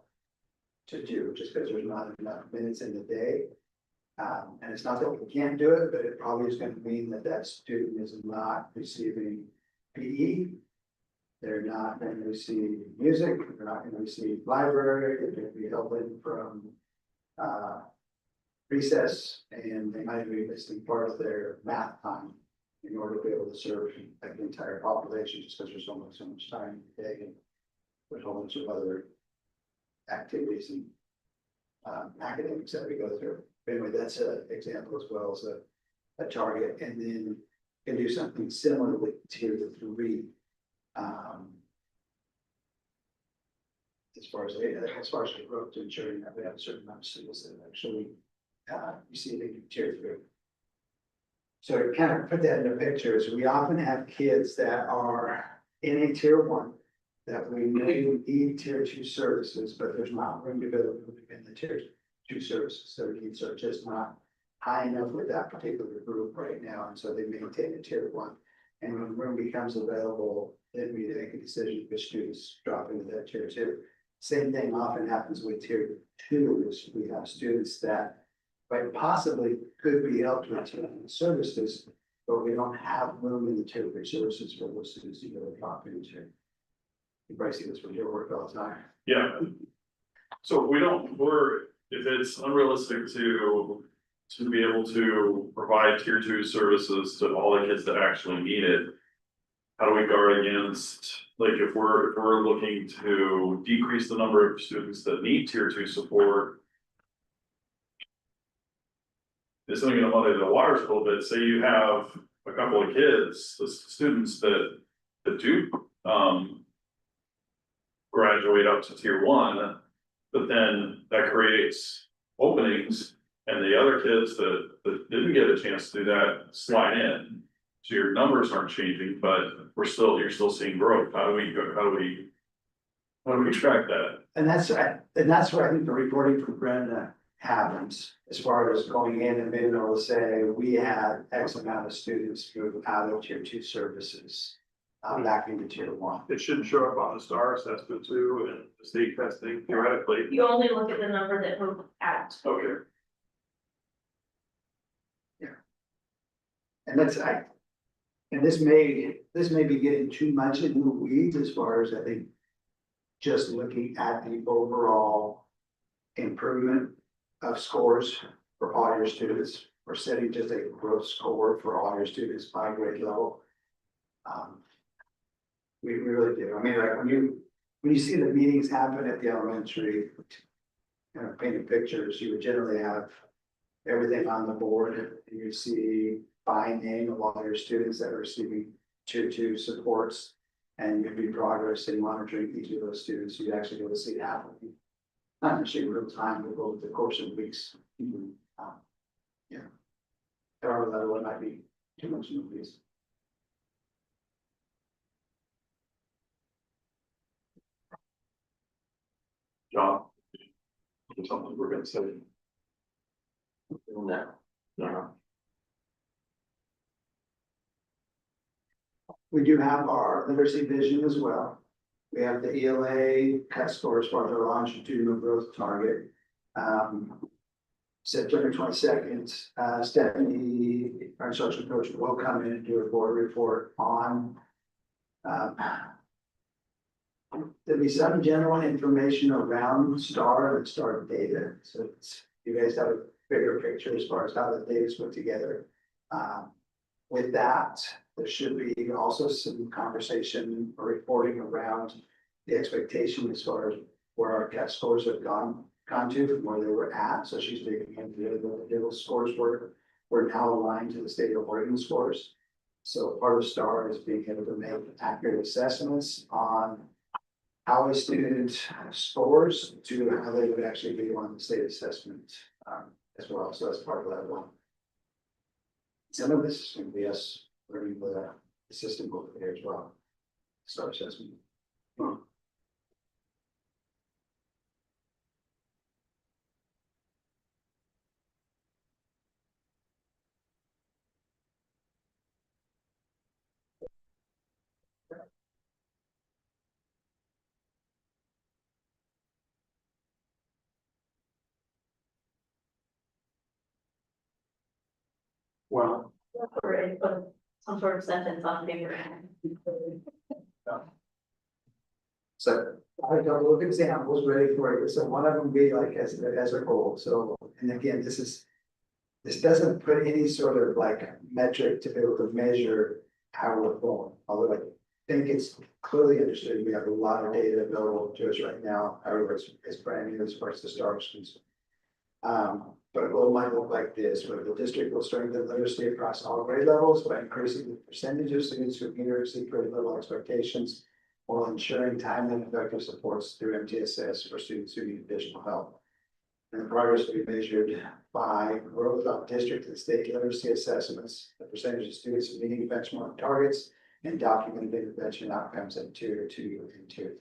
to do, just because there's not enough minutes in the day. And it's not that we can't do it, but it probably is going to mean that that student is not receiving PE. They're not going to receive music, they're not going to receive library, they're going to be held in from recess, and they might be missing part of their math time in order to be able to serve like the entire population, just because there's so much time in the day. And there's a whole bunch of other activities and academics that we go through. But anyway, that's an example as well as a target, and then can do something similar with tier 3. As far as the growth, to ensuring that we have a certain amount of students that actually receiving tier 3. So to kind of put that in a picture, is we often have kids that are in a tier 1 that we may need tier 2 services, but there's not room to go in the tier 2 services. So needs are just not high enough with that particular group right now, and so they maintain a tier 1. And when room becomes available, then we make a decision which students drop into that tier 2. Same thing often happens with tier 2, is we have students that quite possibly could be helped with tier 1 services, but we don't have room in the tier 3 services for those students to go drop into. You probably see this with your work all the time. Yeah. So if it's unrealistic to be able to provide tier 2 services to all the kids that actually need it, how do we guard against, like, if we're looking to decrease the number of students that need tier 2 support? It's only gonna muddy the waters a little bit. Say you have a couple of kids, the students that do graduate up to tier 1, but then that creates openings, and the other kids that didn't get a chance to do that slide in. So your numbers aren't changing, but you're still seeing growth. How do we track that? And that's where I think the reporting from Brenda happens, as far as going in and being able to say, we had X amount of students move out of tier 2 services. Back into tier 1. It should show up on the STAR assessment too, and the state testing theoretically. You only look at the number that moved out. Okay. And and this may be getting too much into the weeds, as far as I think just looking at the overall improvement of scores for all your students, or setting just a growth score for all your students by grade level. We really do. I mean, like when you see the meetings happen at the elementary, kind of painting pictures, you would generally have everything on the board, and you see by name of all your students that are receiving tier two supports. And you'd be progress in monitoring each of those students, you'd actually be able to see it happening. Not necessarily real time, but over the course of weeks. Yeah. However, that one might be too much noise. John. Something we're gonna say. No, no. We do have our literacy vision as well. We have the ELA cut score as far as our longitudinal growth target. September 22nd, Stephanie, our instructional coach, will come in and do a board report on. There'll be some general information around STAR and STAR data, so it's, you guys have a bigger picture as far as how the data is put together. With that, there should be also some conversation or reporting around the expectation as far as where our test scores have gone to from where they were at. So she's digging into the middle scores we're now aligned to the state of Oregon scores. So part of STAR is being able to make accurate assessments on how a student scores to how they would actually be on the state assessment as well. So that's part of that one. Some of this is going to be us learning the system over there as well. STAR assessment. Well, Or put some sort of sentence on paper. So I have a couple of examples ready for you. So one of them be like as a goal. So, and again, this doesn't put any sort of like metric to be able to measure how we're going. Although I think it's clearly understood. We have a lot of data available to us right now. However, it's brand new as far as the STAR is concerned. But a goal might look like this, where the district will strengthen literacy across all grade levels by increasing the percentage of students who meet or exceed grade level expectations, while ensuring timely and effective supports through MTSS for students who need additional help. And the progress will be measured by growth of district and state literacy assessments, the percentage of students meeting benchmark targets, and documented intervention outcomes in tier 2 and tier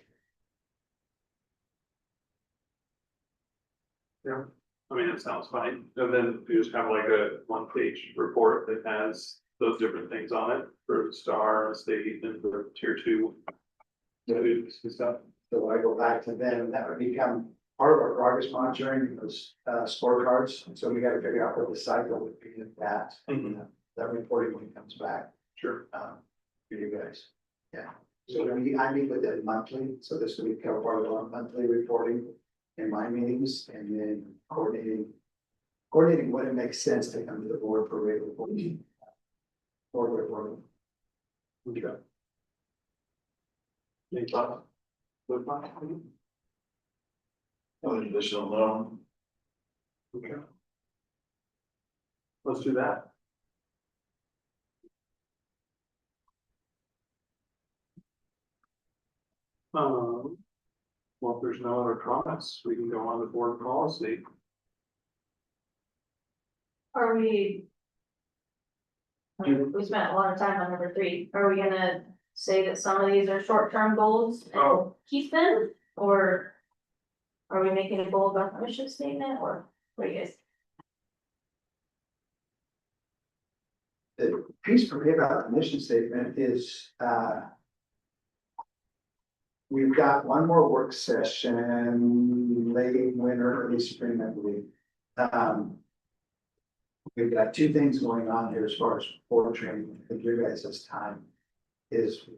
3. yeah, I mean, it sounds fine. And then you just have like a one-page report that has those different things on it for STAR, state, and for tier 2. Stuff. So I go back to them, that would become part of our progress monitoring, those scorecards. So we got to figure out what the cycle would be in that, that reporting when it comes back. Sure. For you guys. Yeah. So I meet with them monthly, so this will be part of our monthly reporting in my meetings, and then coordinating when it makes sense to come to the board for regular reporting. Board reporting. Okay. Any thoughts? Good thoughts? An additional loan. Okay. Let's do that. Well, if there's no other comments, we can go on to board policy. Are we? We spent a lot of time on number 3. Are we gonna say that some of these are short-term goals and keep them? Or are we making a goal about the mission statement, or what do you guys? The piece for me about the mission statement is, we've got one more work session, late winter, early spring, I believe. We've got 2 things going on here as far as board training. I think your guys' time is,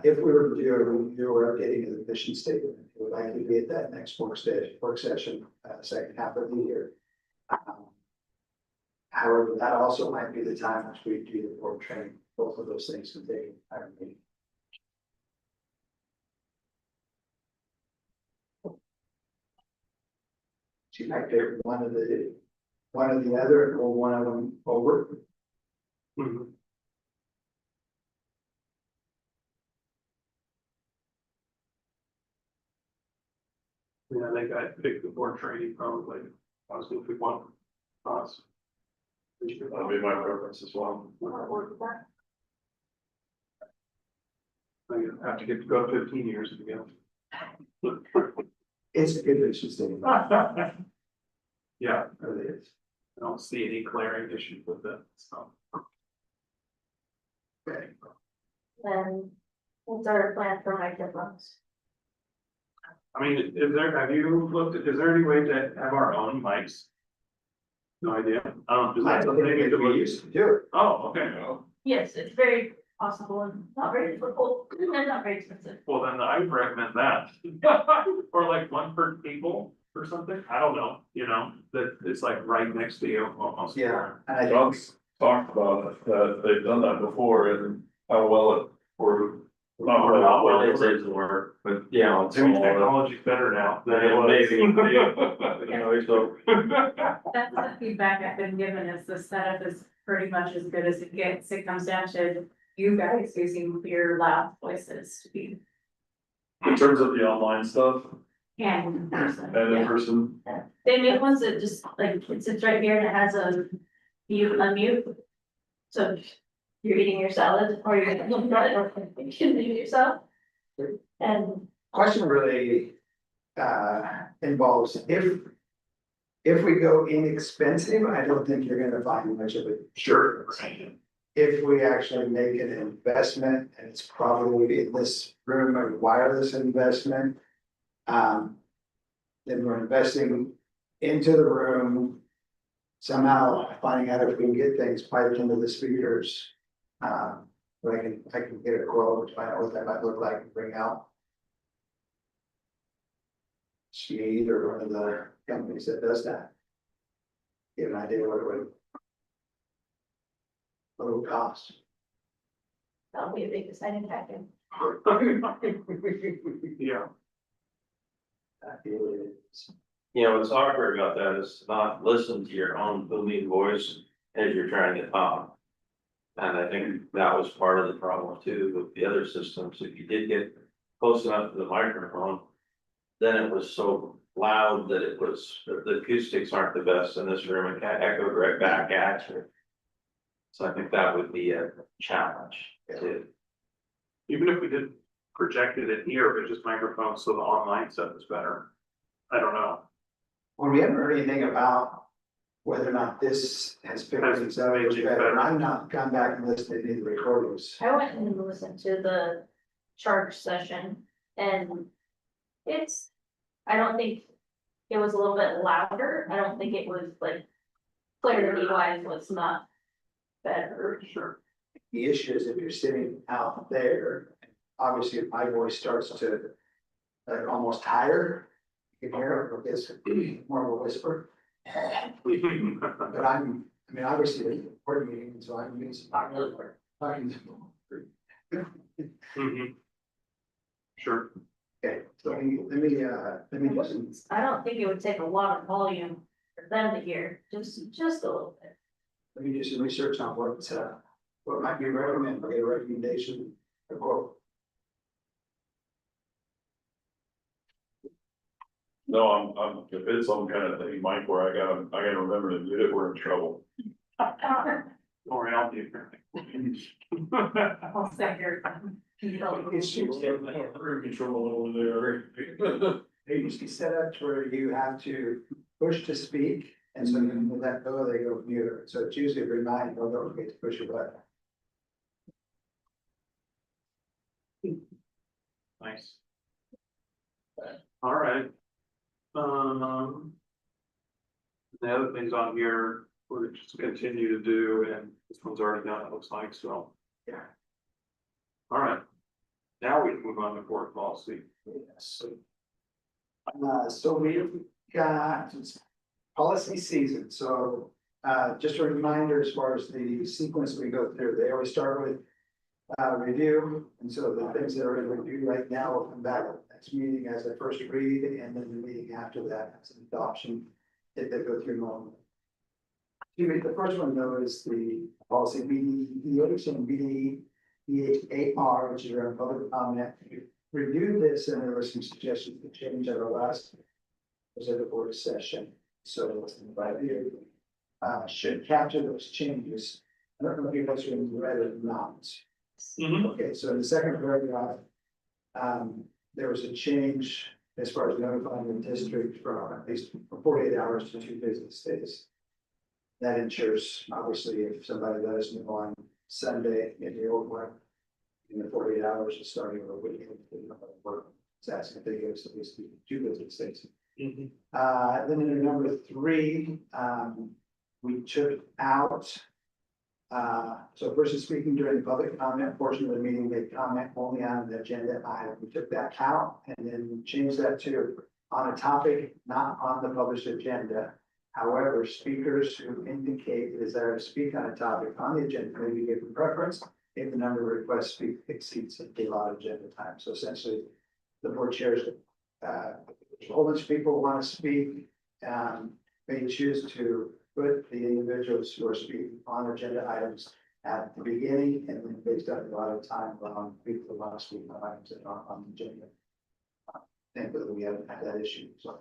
if we were to do a review or updating of the mission statement, it would likely be at that next work session, second half of the year. However, that also might be the time which we do the board training. Both of those things can take entire meeting. She might pick one of the other, or one of them over. Yeah, I think I picked the board training probably, I was gonna pick one. Us. That'll be my preference as well. I have to get to go 15 years again. It's a good issue statement, Yeah, it really is. I don't see any glaring issues with it, so. Okay. Then, what's our plan for microphones? I mean, have you looked at, is there any way to have our own mics? No idea. Is I that don't something think you that we used to do it. Oh, okay. Yes, it's very possible and not very difficult, and not very expensive. Well, then I would recommend that. Or like one per table or something. I don't know, that it's like right next to you almost. Yeah, and I think, John's talked about it, that they've done that before and how well it worked. Not really Well, well. it didn't work, but yeah, it's Maybe all, technology's better now than it yeah, was. maybe, so. That's the feedback I've been given, is the setup is pretty much as good as it gets. It comes down to you guys using your loud voices to be In terms of the online stuff and in person. and in Yeah. person, They make ones that just, like, it sits right here and it has a mute, unmute. So if you're eating your salad or you're looking at it, or you can mute yourself. And question really, involves if we go inexpensive, I don't think you're gonna find much of it. Sure. If we actually make an investment, and it's probably in this room, a wireless investment. Then we're investing into the room. Somehow finding out if we can get things piped into the speakers. But I can get a quote, find out what that might look like and bring out. Speed or one of the companies that does that. Get an idea what it would cost. that'll be a big deciding factor. Yeah, That is, What's awkward about that is not listen to your own booming voice as you're trying to talk. And I think that was part of the problem too with the other systems. If you did get close enough to the microphone, then it was so loud that it was, the acoustics aren't the best in this room. It kind of echoed right back at you. So I think that would be a challenge too. even if we did projected it here, but just microphones, so the online stuff is better. I don't know. well, we haven't heard anything about whether or not this has picked things up Has made it better. better. I've not gone back and listened to any of the recordings. I went and listened to the charge session and I don't think it was a little bit louder. I don't think it was like clarity wise was not better. Sure. The issue is if you're sitting out there, obviously if my voice starts to almost higher, you can hear it, it's more of a whisper. But I mean, obviously it's a board meeting, so I'm using talking. Mhm. Sure. Okay, so let me just, I don't think it would take a lot of volume for them to hear, just a little bit. let me do some research on what might be recommended, get a recommendation, a quote. no, if it's some kind of thing, Mike, where I gotta remember to mute it, we're in trouble. Or I'll do. I'll say here. It's usually, We're in control over there. they usually set up to where you have to push to speak, and so then with that go, they go mute. So it's usually a reminder, don't forget to push your button. Nice. All right. The other things on here, we're just continue to do, and this one's already done, it looks like, so. Yeah. All right. Now we can move on to board policy. Yes. So we've got policy season, so just a reminder as far as the sequence we go through, they always start with review, and so the things that are in review right now will come back at the next meeting as a first read, and then the meeting after that as an adoption, if they go through normally. The first one though is the policy BDEH and BDEHAR, which is our public comment. We reviewed this and there were some suggestions to change at our last. Was at the board session, so it's invited you. Should capture those changes. I don't know if you guys are read it or not. Okay, so in the second paragraph, there was a change as far as notifying the district from at least 48 hours to 2 business days. That ensures, obviously, if somebody does move on Sunday in the old one, in the 48 hours of starting with a weekend, it's asking if they give us at least 2 business days. Then in number 3, we took out. So person speaking during the public comment portion of the meeting, they comment only on the agenda item. We took that out and then changed that to on a topic not on the published agenda. However, speakers who indicate desire to speak on a topic on the agenda may be given preference if the number of requests speak exceeds the allotted agenda time. So essentially, the board chairs, a whole bunch of people want to speak, may choose to put the individuals who are speaking on agenda items at the beginning and then based on a lot of time on people who want to speak on items that aren't on the agenda. Thankfully, we haven't had that issue, so.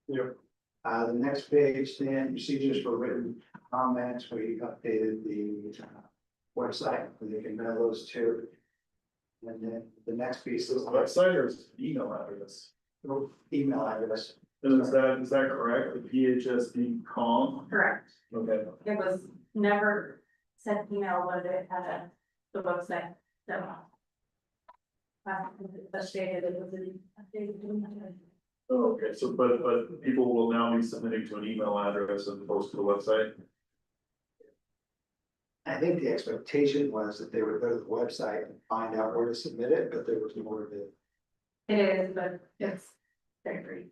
Yep. The next page, then procedures for written comments, we updated the website, where they can mail those to. And then the next piece is Website or is it email address? email address. And is that correct? The PHSD.com? Correct. Okay. It was never sent email, but it had the website, so. Stated it was an. Oh, okay, so but people will now be submitting to an email address as opposed to the website? I think the expectation was that they would go to the website and find out where to submit it, but there was more of it. It is, but it's very free.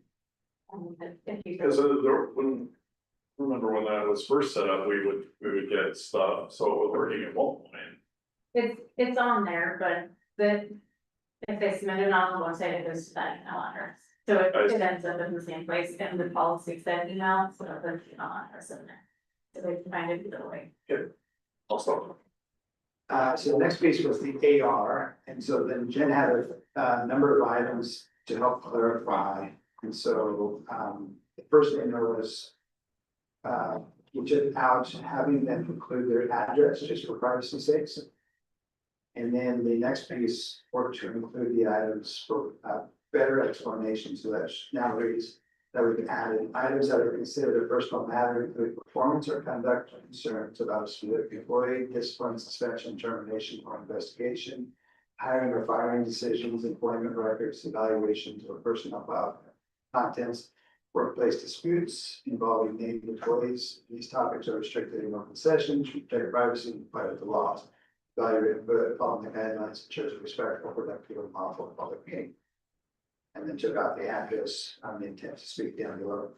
If you. Because remember when that was first set up, we would get stuff, so it was working at one point. It's on there, but if they submit it on the website, it goes to that email address. So it ends up in the same place in the policy said email, so there's email address in there. So they can find it either way. Also, So the next piece was the AR, and so then Jen had a number of items to help clarify. And so the first thing there was we took out having them include their address just for privacy sakes. And then the next piece worked to include the items for better explanation, so that now reads that we can add in items that are considered a personal matter, including performance or conduct concerns about a specific employee, discipline, suspension, termination, or investigation, hiring or firing decisions, employment records, evaluations, or personnel file contents, workplace disputes involving named employees. These topics are restricted in open session to protect privacy and comply with the laws. Value input following the guidelines ensures respect for productive and lawful public meeting. And then took out the address on the intent to speak down below.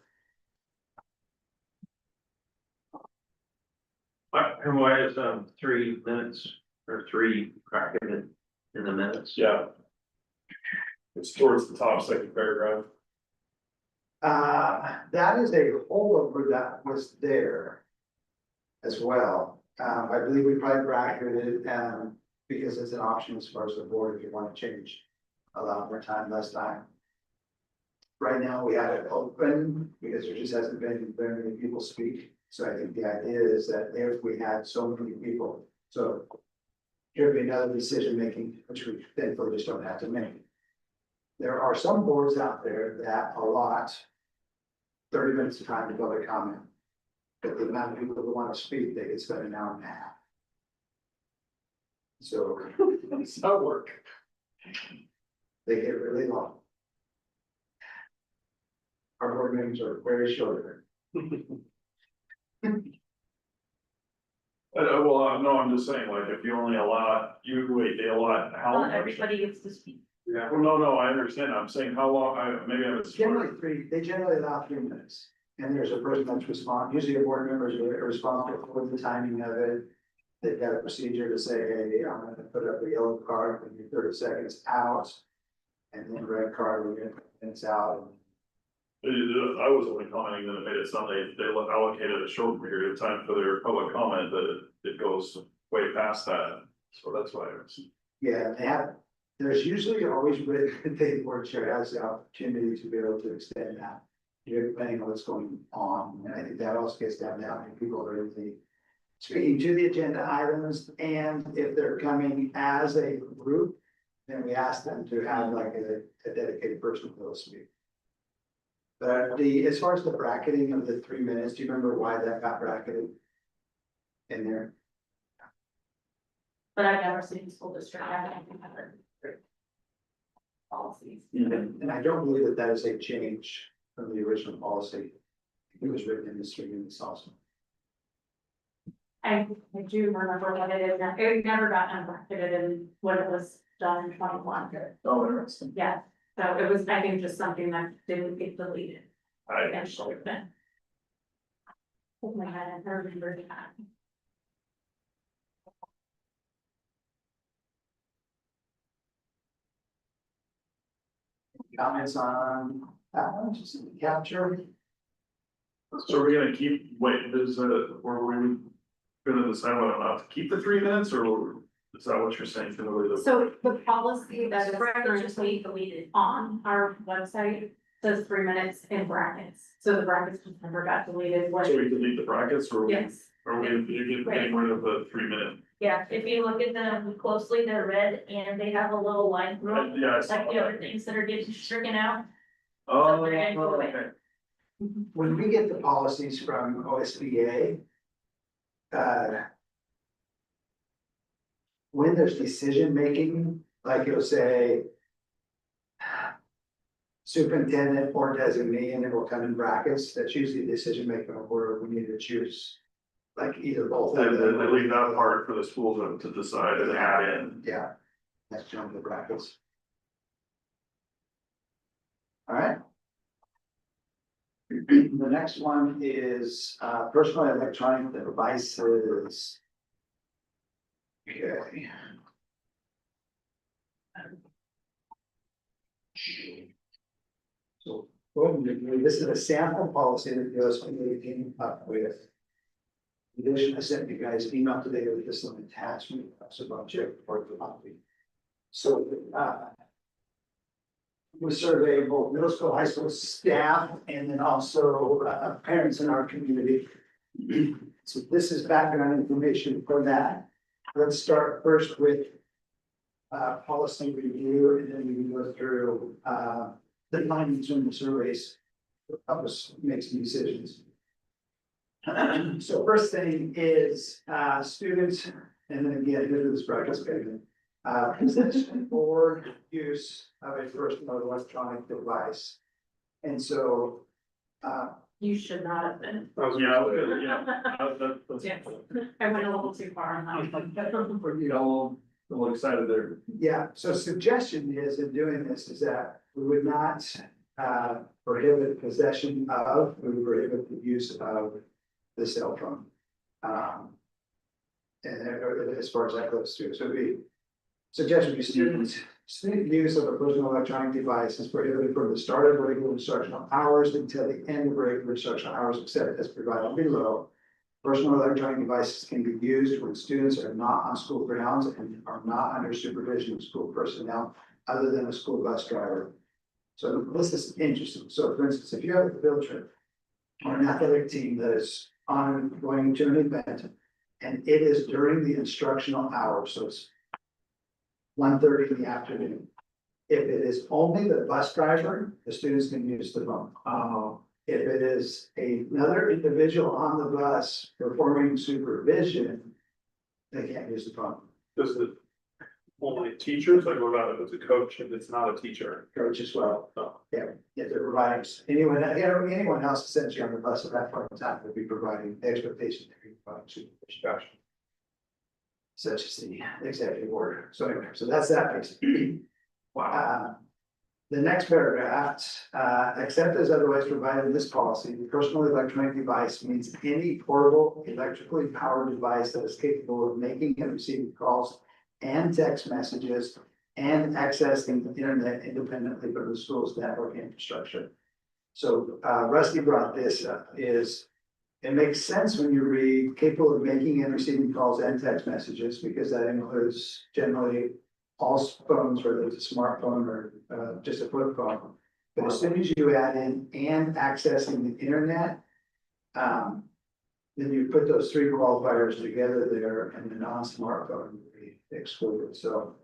And why is 3 minutes or 3 cracking in the minutes? Yeah. It's towards the top second paragraph. That is a holdover that was there as well. I believe we probably bracketed it, because it's an option as far as the board, if you want to change. A lot more time, less time. Right now, we have it open because there just hasn't been very many people speak. So I think the idea is that if we had so many people, so there'd be another decision making, which we thankfully just don't have to make. There are some boards out there that allot 30 minutes of time to public comment. But the amount of people who want to speak, they could spend an hour and a half. So It's not work. they get really long. Our board meetings are very short. Well, no, I'm just saying, like, if you only allot, they allot how Not much? everybody gets to speak. Yeah, well, no, I understand, I'm saying how long, maybe I'm. They generally allow 3 minutes. And there's a person that's responsible, usually a board member is responsible for the timing of it. They've got a procedure to say, hey, I'm gonna put up a yellow card when you're 30 seconds out. And then red card when you're minutes out. I was only commenting that it made it sound they allocated a short period of time for their public comment, that it goes way past that. So that's why I was. Yeah, they have, there's usually always written, the board chair has the opportunity to be able to extend that. Depending on what's going on, and I think that also gets down to how many people are really speaking to the agenda items, and if they're coming as a group, then we ask them to have like a dedicated person who will speak. But as far as the bracketing of the 3 minutes, do you remember why that got bracketed in there? But I've never seen school district have anything other. Policies. And I don't believe that that is a change from the original policy. It was written in the 3 minutes also. I do remember that it never got unbracketed in when it was done in 21. Oh, interesting. Yeah, so it was, I think, just something that didn't get deleted I, eventually, but. Oh my God, I remember that. Comments on that one, just capture. so we're gonna keep, or we gonna decide whether or not to keep the 3 minutes, or is that what you're saying? Can we leave it? So the policy that is Brackets just currently be deleted. on our website says 3 minutes in brackets, so the brackets just never got deleted. When- So we delete the brackets, or? Yes, Or we, you get getting rid of the 3 minute? Yeah, if you look at them closely, they're red and they have a little line through them, Yeah, I saw like the that. other things that are getting stricken out. Oh, they're gonna go away. okay. When we get the policies from OSBA. When there's decision making, like it'll say. Superintendent or designee, and it will come in brackets, that's usually decision making where we need to choose. Like either both. And then they leave that part for the school to decide and add in. Yeah, that's jump the brackets. All right. The next one is personal electronic devices. Okay. So, this is a sample policy that the US committee came up with. In addition, I sent you guys an email today with this little attachment, that's about check for the copy. So, we surveyed both middle school, high school staff, and then also, parents in our community. So this is background information for that. Let's start first with, policy review, and then we can go through, the findings from the surveys. Help us make some decisions. So first thing is, students, and then again, here's this bracket statement. Possession or use of a personal electronic device. And so, you should not have been. Yeah, that's. Yeah. I went a little too far on that. You know, a little excited there. yeah, so suggestion is in doing this is that we would not prohibit possession of, we would prohibit the use of the cell phone. And as far as that goes too, so we suggestion be student use of a personal electronic device is prohibited from the start of regular instructional hours until the end of regular instructional hours, except as provided below. Personal electronic devices can be used when students are not on school grounds and are not under supervision of school personnel other than a school bus driver. So this is interesting. So for instance, if you have a field trip or an athletic team that is going to an event and it is during the instructional hours, so it's 1:30 in the afternoon. If it is only the bus driver, the students can use the phone. If it is another individual on the bus performing supervision, they can't use the phone. Does it only teachers, like what about if it's a coach and it's not a teacher? Coach as well. Oh. Yeah, if they're providing, anyone else essentially on the bus at that point in time would be providing the expectation to be providing supervision. Gotcha. Such as the executive order. So anyway, so that's that basically. Wow. The next paragraph, except as otherwise provided in this policy, the personal electronic device means any portable electrically powered device that is capable of making and receiving calls and text messages and accessing the internet independently from the school's network infrastructure. So Rusty brought this up, is it makes sense when you read capable of making and receiving calls and text messages, because that includes generally all phones, whether it's a smartphone or just a flip phone. But as soon as you add in and accessing the internet, then you put those three qualifiers together there, and the non-smartphone would be excluded. So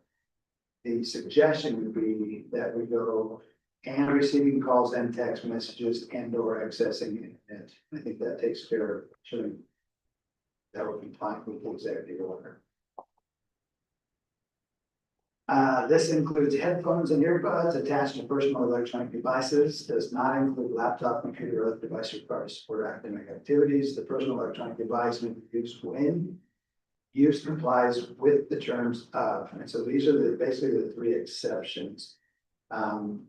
the suggestion would be that we go and receiving calls and text messages and or accessing the internet. I think that takes care of showing that would comply with the executive order. This includes headphones and earbuds attached to personal electronic devices, does not include laptop, computer, or other device required to support academic activities. The personal electronic device may be used when use complies with the terms of, and so these are basically the three exceptions.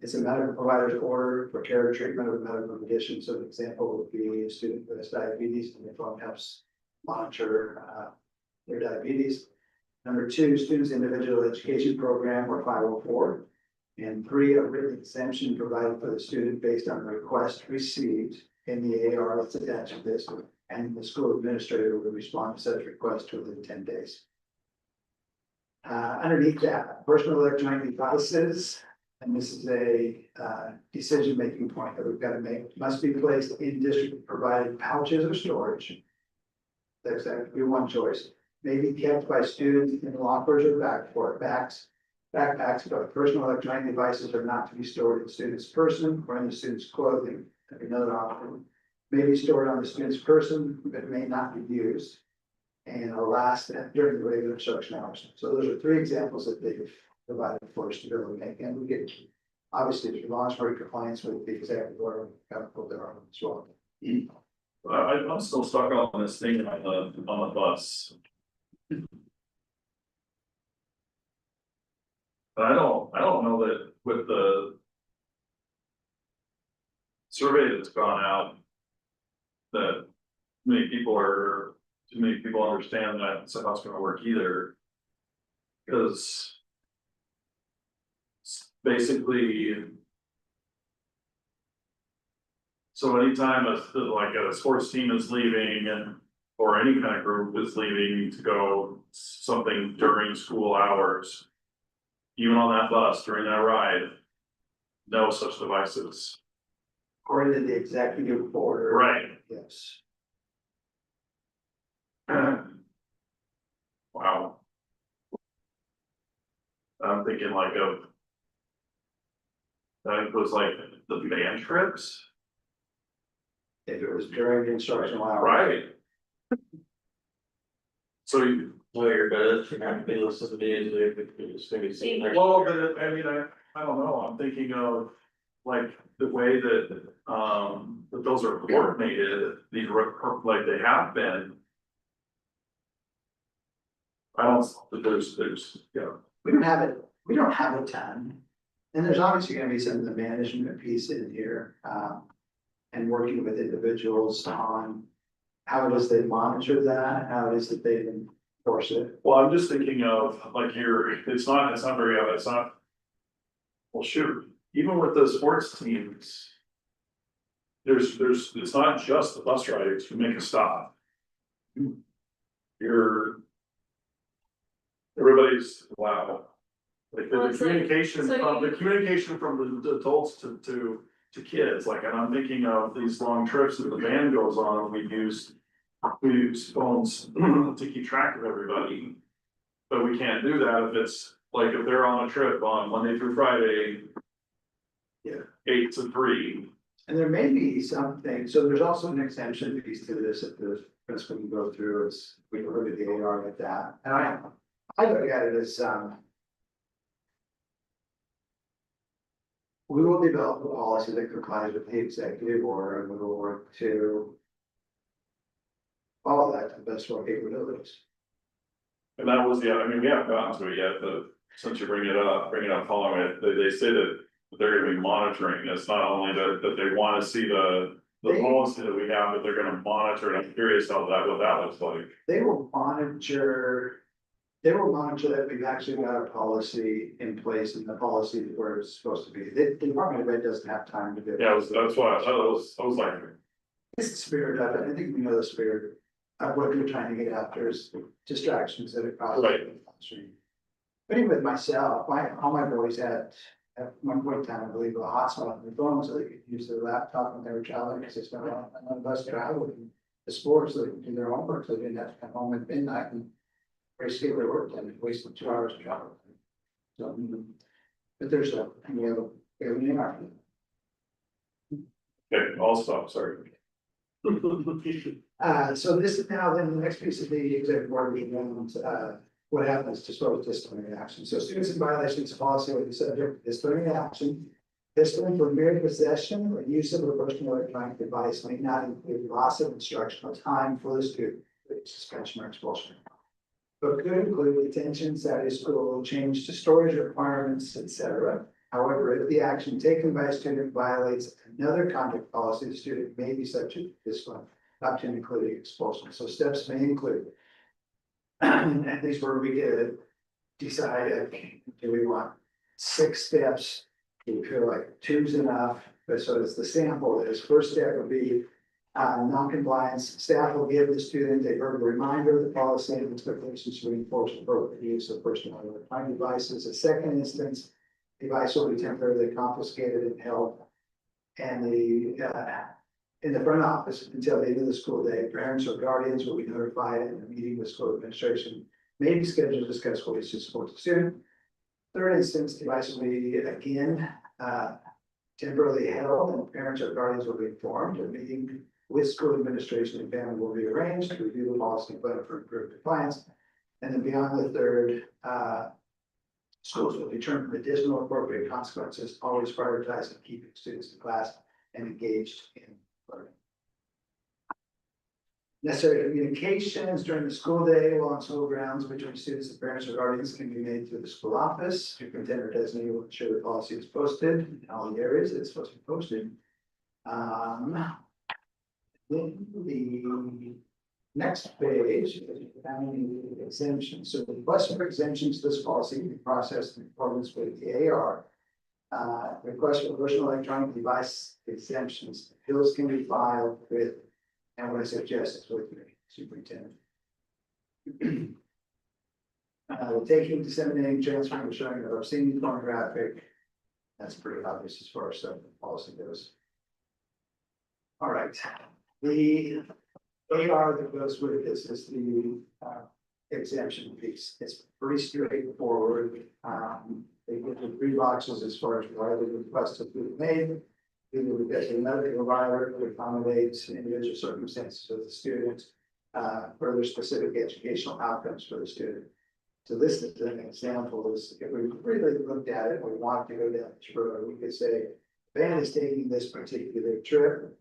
It's a medical provider's order for care or treatment of a medical condition. So an example would be a student who has diabetes, and the phone helps monitor their diabetes. Number two, students' individual education program or 504. And three, a written exemption provided for the student based on the request received in the AR that's attached to this. And the school administrator will respond to such request within 10 days. Underneath that, personal electronic devices, and this is a decision-making point that we've got to make, must be placed in district provided pouches or storage. That's that would be one choice. May be kept by students in lockers or backpacks, but personal electronic devices are not to be stored in the student's person or in the student's clothing. Another option may be stored on the student's person, but may not be used and will last during the regular instruction hours. So those are three examples that they've provided for us to be able to make, and we get, obviously, if you're launch for compliance with the executive order, put there on as well. I'm still stuck on this thing on the bus. I don't know that with the survey that's gone out, that too many people understand that it's how it's gonna work either. Because basically, so anytime a sports team is leaving or any kind of group is leaving to go something during school hours, even on that bus during that ride, no such devices. According to the executive order. Right. Yes. Wow. I'm thinking that was like the band trips, If it was during the instructional hour. right? So you, No, you're good, you're not gonna be listening to music, it's gonna be sitting there. well, but I mean, I don't know, I'm thinking of like the way that that those are coordinated, these like they have been. I don't, there's, yeah, We don't have a ton. And there's obviously gonna be some of the management piece in here, and working with individuals on how it is they monitor that, how it is that they enforce it. well, I'm just thinking of like it's not very, it's not. Well, shoot, even with the sports teams. It's not just the bus riders who make a stop. Everybody's, wow. Like Well, the it's like- communication, so from you- the communication from the adults to kids, like, and I'm thinking of these long trips that the van goes on, we use phones to keep track of everybody. But we can't do that if it's, like, if they're on a trip on Monday through Friday. Yeah. 8 to 3. And there may be something, so there's also an exemption piece to this, if the principal can go through, is we can look at the AR like that. And I look at it as, we will develop a policy that complies with the executive order, and we will work to follow that to the best of our capabilities. And that was I mean, we haven't gotten to it yet, but since you bring it up following it, they say that they're gonna be monitoring. It's not only that they wanna see the policy that we have, but they're gonna monitor, and I'm curious what that looks like. They will monitor They will monitor that. We've actually got a policy in place and the policy is where it's supposed to be. The Department of Ed doesn't have time to do it. Yeah, that's why, I was like, It's the spirit of it. I think we know the spirit of what we're trying to get after is distractions that are caused. Right. But even with myself, all my boys had, at one point in time, I believe, a hotspot on their phone so they could use their laptop when they were traveling, because it's not on bus travel. And the sports, so they could do their homework, so they didn't have to come home at midnight and basically their work and wasted 2 hours of travel. So, but there's a, we have an interview. okay, I'll stop, sorry. So this is now then the next piece of the executive order, and what happens to sort of disciplinary action. So students in violations of policy will be subject to disciplinary action. Discipline for mere possession or use of a personal electronic device may not include loss of instructional time for the student, suspension or expulsion. But could include detention, Saturday school, change to storage requirements, etc. However, if the action taken by a student violates another conduct policy, the student may be subject to discipline, up to and including expulsion. So steps may include. And these where we could decide, okay, do we want 6 steps? Do we feel like 2's enough? But so it's the sample is first step would be non-compliance. Staff will give the student a verbal reminder of the policy and expectations to reinforce appropriate use of personal electronic devices. A second instance, device will be temporarily confiscated and held. And in the front office until the end of the school day, parents or guardians will be notified and a meeting with school administration may be scheduled to discuss ways to support the student. Third instance, device will be again temporarily held and parents or guardians will be informed. A meeting with school administration and family will be arranged to review the policy plan for improved compliance. And then beyond the third, schools will determine additional appropriate consequences, always prioritizing keeping students in class and engaged in learning. Necessary communications during the school day while on school grounds between students and parents or guardians can be made through the school office. Superintendent or designee will ensure the policy is posted in all the areas it's supposed to be posted. Then the next page is having exemptions. So the request for exemptions to this policy can be processed in accordance with the AR. Request for personal electronic device exemptions. Appeals can be filed with, and what I suggest is with the superintendent. Taking, disseminating, transferring, or showing of obscene pornographic. That's pretty obvious as far as the policy goes. All right, the AR that goes with this is the exemption piece. It's pretty straightforward. They get the 3 boxes as far as why the request has been made. Either we get a medical provider to accommodate individual circumstances of the student, further specific educational outcomes for the student. So this is an example is if we really looked at it, we want to go down this road, we could say, Van is taking this particular trip.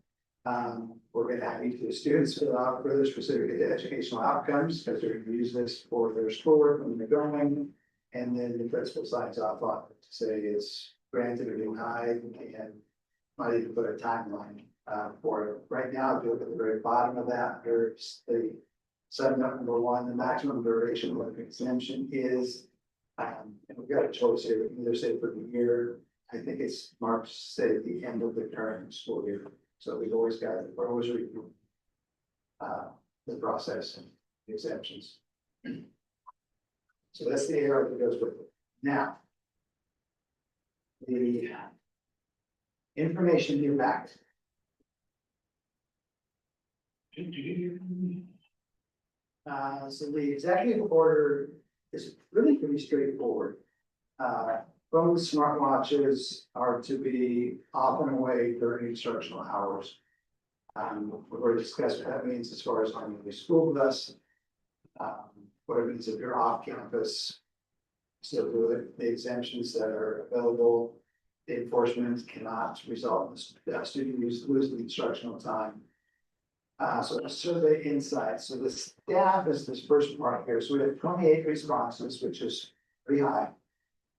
We're going to have each of the students fill out further specific educational outcomes because they're going to use this for their schoolwork when they're going. And then the principal signs off on it to say it's granted or denied and might even put a timeline for it. Right now, if you look at the very bottom of that, there's the sub number 1, the maximum duration of exemption is, and we've got a choice here, we can either say for the year, I think it's marked, say at the end of the current school year. So we've always got, we're always reviewing the process and the exemptions. So that's the AR that goes with it. Now, the information you back. So the executive order is really pretty straightforward. Phones, smartwatches are to be off and away during instructional hours. We've already discussed what that means as far as on the school bus. What it means if you're off campus. So the exemptions that are available, the enforcement cannot result in the student losing instructional time. So survey insights. So the staff is this first part here. So we have 28 responses, which is pretty high.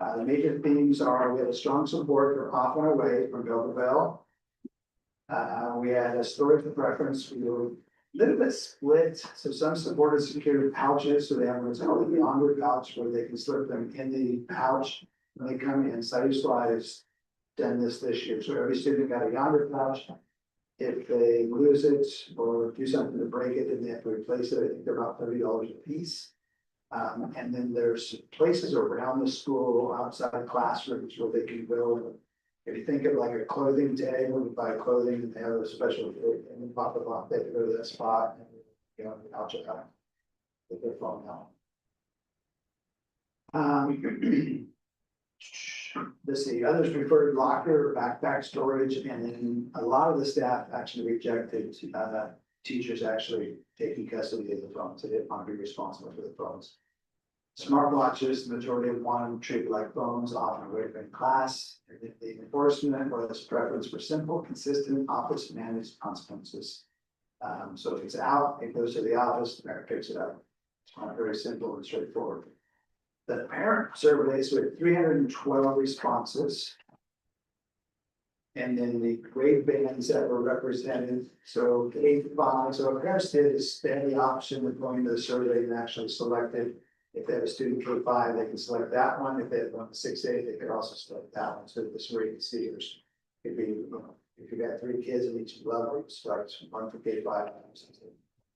The major themes are we have a strong support for off and away from bell to bell. We had a storage preference. We were little bit split, so some supported secure pouches, so they have what's called a yonder pouch where they can slip them in the pouch when they come in. Study Slide's done this year, so every student got a yonder pouch. If they lose it or do something to break it, then they have to replace it. I think they're about $30 a piece. And then there's places around the school, outside classrooms where they can go. If you think of like a clothing tag, when you buy clothing, and they have a special, and then pop it off, they can go to that spot and, you know, pouch it out. With their phone now. Let's see, others preferred locker, backpack storage, and then a lot of the staff actually rejected, teachers actually taking custody of the phones. They didn't want to be responsible for the phones. Smartwatches, the majority of them treated like phones, often away from class. And the enforcement was preference for simple, consistent, office managed consequences. So if it's out, it goes to the office, the parent picks it up. It's very simple and straightforward. The parent surveys with 312 responses. And then the grade bands that were represented, so K-5, so if parents did is they had the option of going to the survey and actually selected. If they have a student K-5, they can select that one. If they have one to 6A, they could also select that one. So this way you can see there's, could be, you know, if you got 3 kids in each level, you select one for K-5.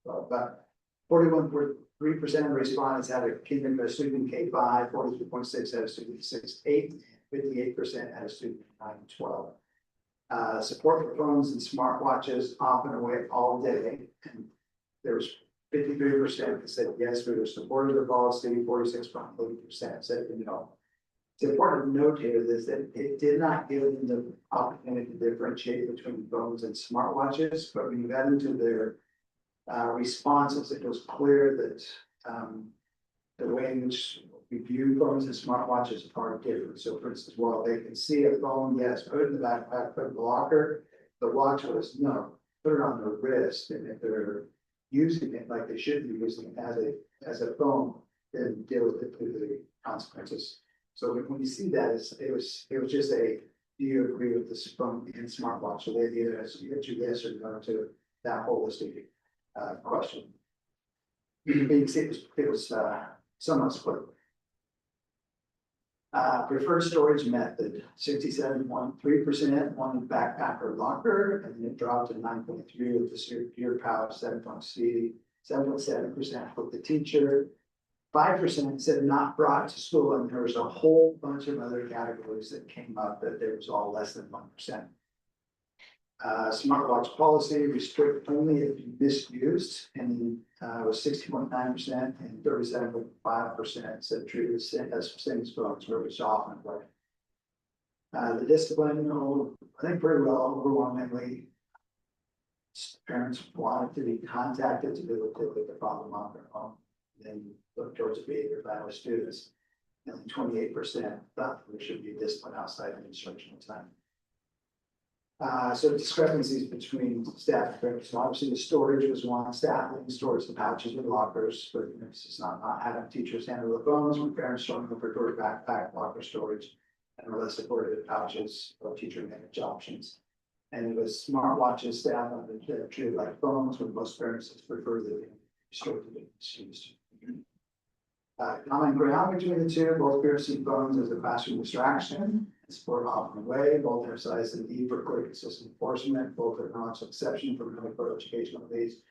So about 41.3% of respondents had a student K-5, 43.6 had a student 6-8, 58% had a student 9-12. Support for phones and smartwatches often away all day. And there was 53% that said yes, we were supportive of the policy, 46.8% said no. It's important to note here is that it did not give them the opportunity to differentiate between phones and smartwatches, but when you got into their responses, it was clear that the way in which we view phones and smartwatches are different. So for instance, while they can see a phone, yes, put it in the backpack, put it in the locker, the watch was no, put it on their wrist, and if they're using it like they should be using it as a phone, then deal with it through the consequences. So when you see that, it was just a, do you agree with this phone and smartwatch? So they either answer yes or no to that holistic question. You can see it was somewhat split. Preferred storage method, 67.3% wanted backpack or locker, and then it dropped to 9.3 with the secure pouch, 7.7% with the teacher. 5% said not brought to school, and there was a whole bunch of other categories that came up that there was all less than 1%. Smartwatch policy restrict only if misused, and was 60.9% and 37.5% said treated as same as phones, where it's often play. The discipline, I think pretty well overwhelmingly. Parents wanted to be contacted to be able to take the problem on their own, then look towards the behavior of our students. And 28% thought there should be discipline outside of instructional time. So discrepancies between staff and parents. So obviously the storage was one, staff didn't store the pouches and lockers, but this is not having teachers handle the phones, when parents showing the preferred backpack, locker storage, and less supported pouches or teacher managed options. And it was smartwatches, staff treated like phones, when most parents prefer the stored to be used. Common ground between the two, both parents see phones as a classroom distraction. Support often away, both emphasize the need for clear, consistent enforcement, both acknowledge exception for medical educational needs,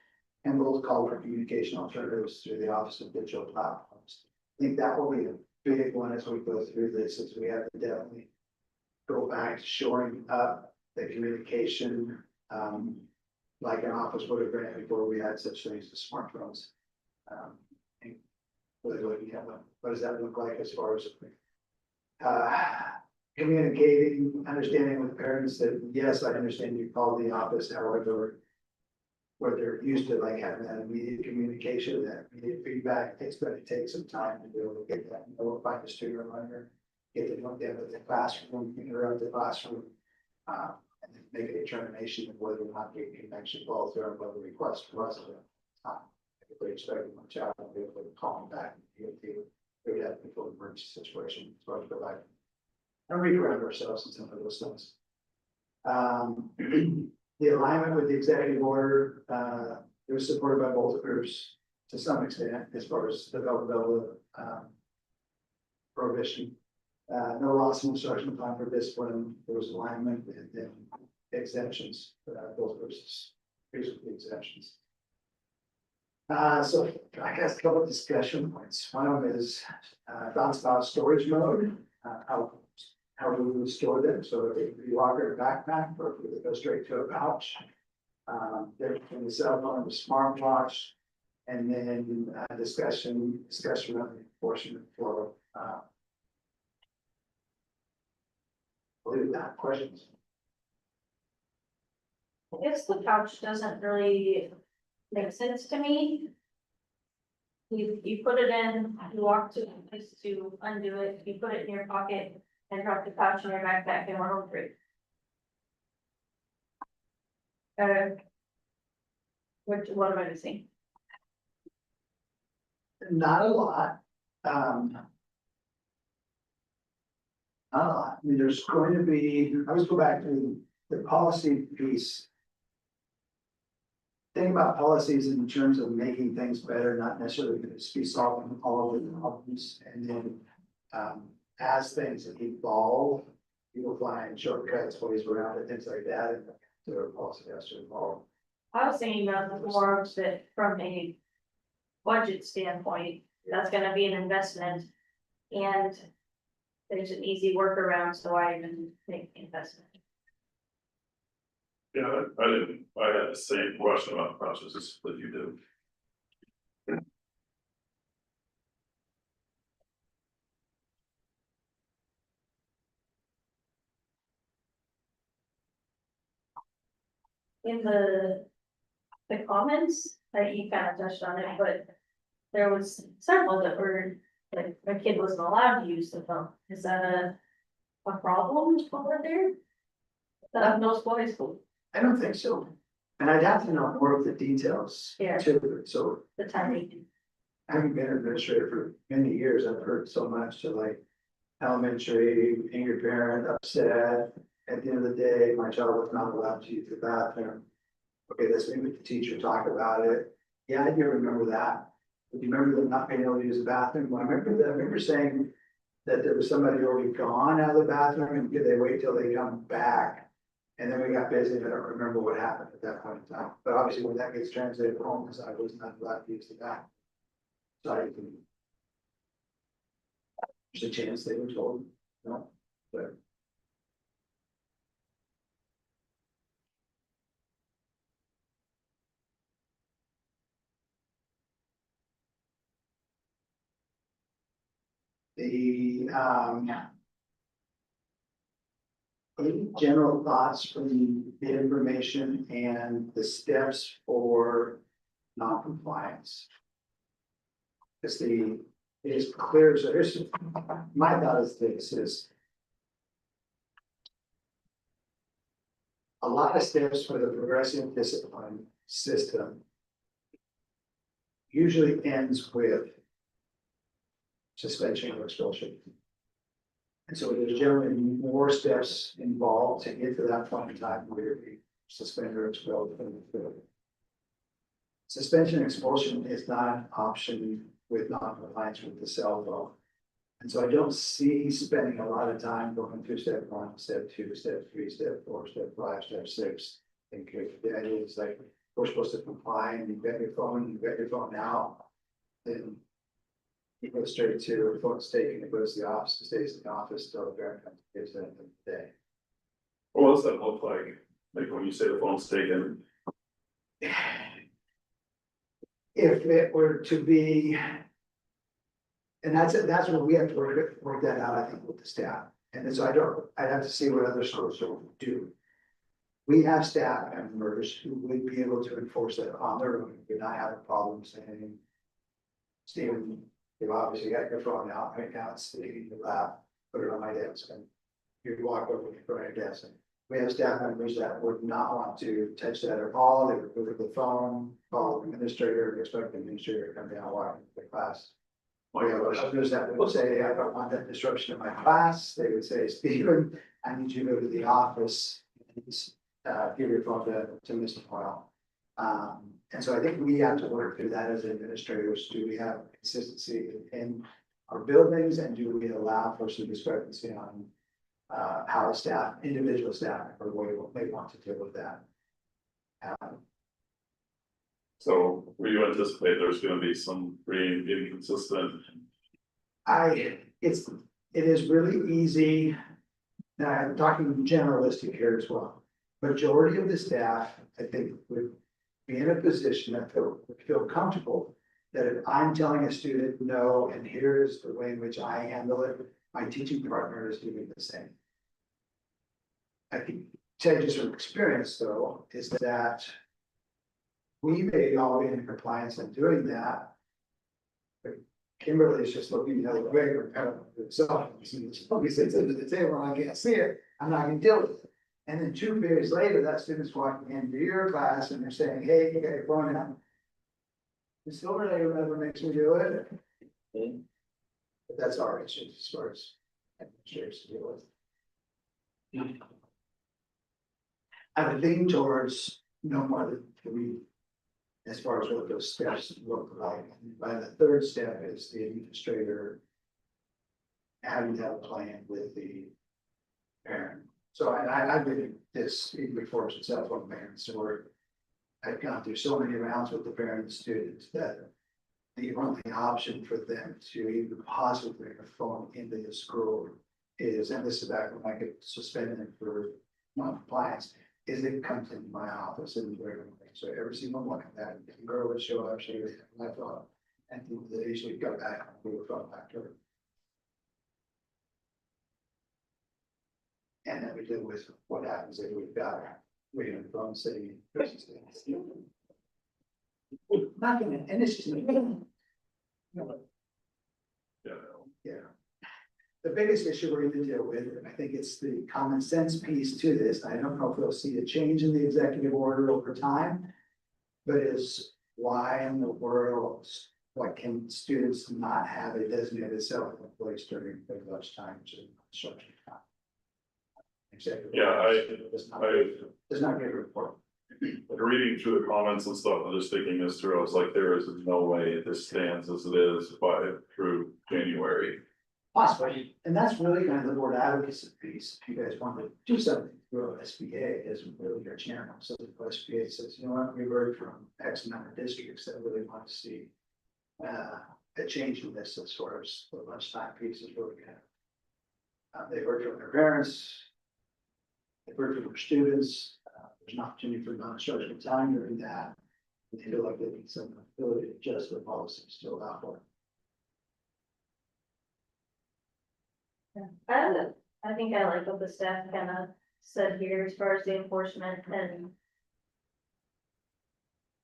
and both call for communication alternatives through the Office of Digital Platforms. I think that will be a big one as we go through this, as we have to definitely go back to shoring up the communication, like an office would have been before we had such things as smartphones. What does that look like as far as communicating, understanding with parents that, yes, I understand you called the office, however, where they're used to like having that immediate communication, that immediate feedback, it's going to take some time to be able to get that, notify the student or learner, get them looked at the classroom, interrupt the classroom, and then make a determination of whether or not the connection falls through, and whether the request was if they expect my child to be able to call them back, we have people in emergency situation, so I feel like and reground ourselves in some of those things. The alignment with the executive order, It was supported by both groups to some extent as far as the prohibition. No loss of instructional time for discipline, there was alignment and then exemptions, both versus basically exemptions. So I guess a couple of discussion points. One of them is thoughts about storage mode, how do we store them? So if they lock in a backpack or if they go straight to a pouch. There from the cell phone, the smartwatch, and then discussion of the enforcement for. Believe that questions. I guess the pouch doesn't really make sense to me. You put it in, you walk to the place to undo it, you put it in your pocket and drop the pouch in your backpack and run home free. What am I missing? Not a lot. Not a lot. I mean, there's going to be, I always go back to the policy piece. Think about policies in terms of making things better, not necessarily going to be solving all of the problems. And then, as things evolve, you'll find shortcuts, ways around it, things like that, and the policy has to evolve. I was thinking about the more that from a budget standpoint, that's gonna be an investment. And there's an easy workaround, so I even make the investment. Yeah, I had the same question about processes that you do. In the comments, that you kind of touched on it, but there was several that were, like, my kid wasn't allowed to use the phone. Is that a problem over there? That no boys school, I don't think so. And I'd have to know more of the details Yeah. too. So the timing. having been an administrator for many years, I've heard so much to like elementary, angry parent, upset. At the end of the day, my child was not allowed to use the bathroom. Okay, let's meet with the teacher, talk about it. Yeah, I do remember that. But do you remember them not being able to use the bathroom? Well, I remember saying that there was somebody already gone out of the bathroom and did they wait till they come back? And then we got busy, and I don't remember what happened at that point in time. But obviously when that gets translated home, because I was not allowed to use the bathroom. So I can. There's a chance they were told, no, but. The, any general thoughts from the information and the steps for non-compliance? Because it is clear, so here's, my thought is this is. A lot of steps for the progressive discipline system. Usually ends with. Suspension or expulsion. And so there's generally more steps involved to get to that point in time where you suspend or expelled from the field. Suspension and expulsion is not an option with non-compliance with the cell phone. And so I don't see spending a lot of time going through step 1, step 2, step 3, step 4, step 5, step 6. I think the idea is like, we're supposed to comply and you've got your phone now, then you go straight to a phone's taken, it goes to the office, it stays in the office till the parent comes to get it at the end of the day. What does that look like? Like when you say the phone's taken, If it were to be. And that's what we have to work that out, I think, with the staff. And so I'd have to see what other schools will do. We have staff members who would be able to enforce that on their own, would not have a problem saying. Stephen, you've obviously got your phone out, right now it's sitting in your lap, put it on my desk and. You walk over to your desk. And we have staff members that would not want to touch that at all, they would go to the phone, call the administrator, expect the administrator to come down, walk into the class. We have others that would say, I don't want that disruption in my class, they would say, Stephen, I need you to go to the office. And give your phone to Mr. Powell. And so I think we have to work through that as administrators. Do we have consistency in our buildings, and do we allow for some discrepancy on how staff, individual staff, or may want to deal with that? So we anticipate there's gonna be some pretty inconsistent. It is really easy. Now, I'm talking generalistic here as well. Majority of the staff, I think, would be in a position that would feel comfortable that if I'm telling a student no, and here's the way in which I handle it, my teaching partner is doing the same. I can tell you just from experience, though, is that we may all be in compliance in doing that. But Kimberly is just looking the other way, or kind of itself, somebody sits under the table and I can't see it, I'm not gonna deal with it. And then 2 periods later, that student's walking into your class and they're saying, hey, you got your phone out. The silver layer never makes me do it. But that's our issue as far as administrators to deal with. I would lean towards no more than 3. As far as what those steps look like. And by the 3rd step is the administrator having to have a plan with the parent. So I've been this even before it's cell phone parents, or I've gone through so many rounds with the parent and students that the only option for them to even possibly bring a phone into the school is, and this is back when I get suspended for non-compliance, is it comes into my office and so every single one of that girl would show up, she would have my phone, and they usually go back and we would phone back to her. And then we deal with what happens if we've got waiting on the phone sitting. Not gonna, and it's just. Yeah. The biggest issue we're gonna deal with, and I think it's the common sense piece to this, I don't know if we'll see a change in the executive order over time. But is why in the world, what can students not have a designated cell phone place during their lunch time to instruction time? Executive Yeah, order does not get a report. Like reading through the comments and stuff, and just thinking this through, I was like, there is no way this stands as it is through January. Possibly, and that's really kind of the board advocacy piece. If you guys want to do something, grow SBA is really your channel. So the SBA says, you know what, we heard from X number of districts that really want to see a change in this as far as the lunchtime piece is really good. They've heard from their parents. They've heard from their students. There's an opportunity for non-instructional time during that. They feel like they need some ability to adjust the policies to allow for it. I think I like what the staff kind of said here as far as the enforcement, and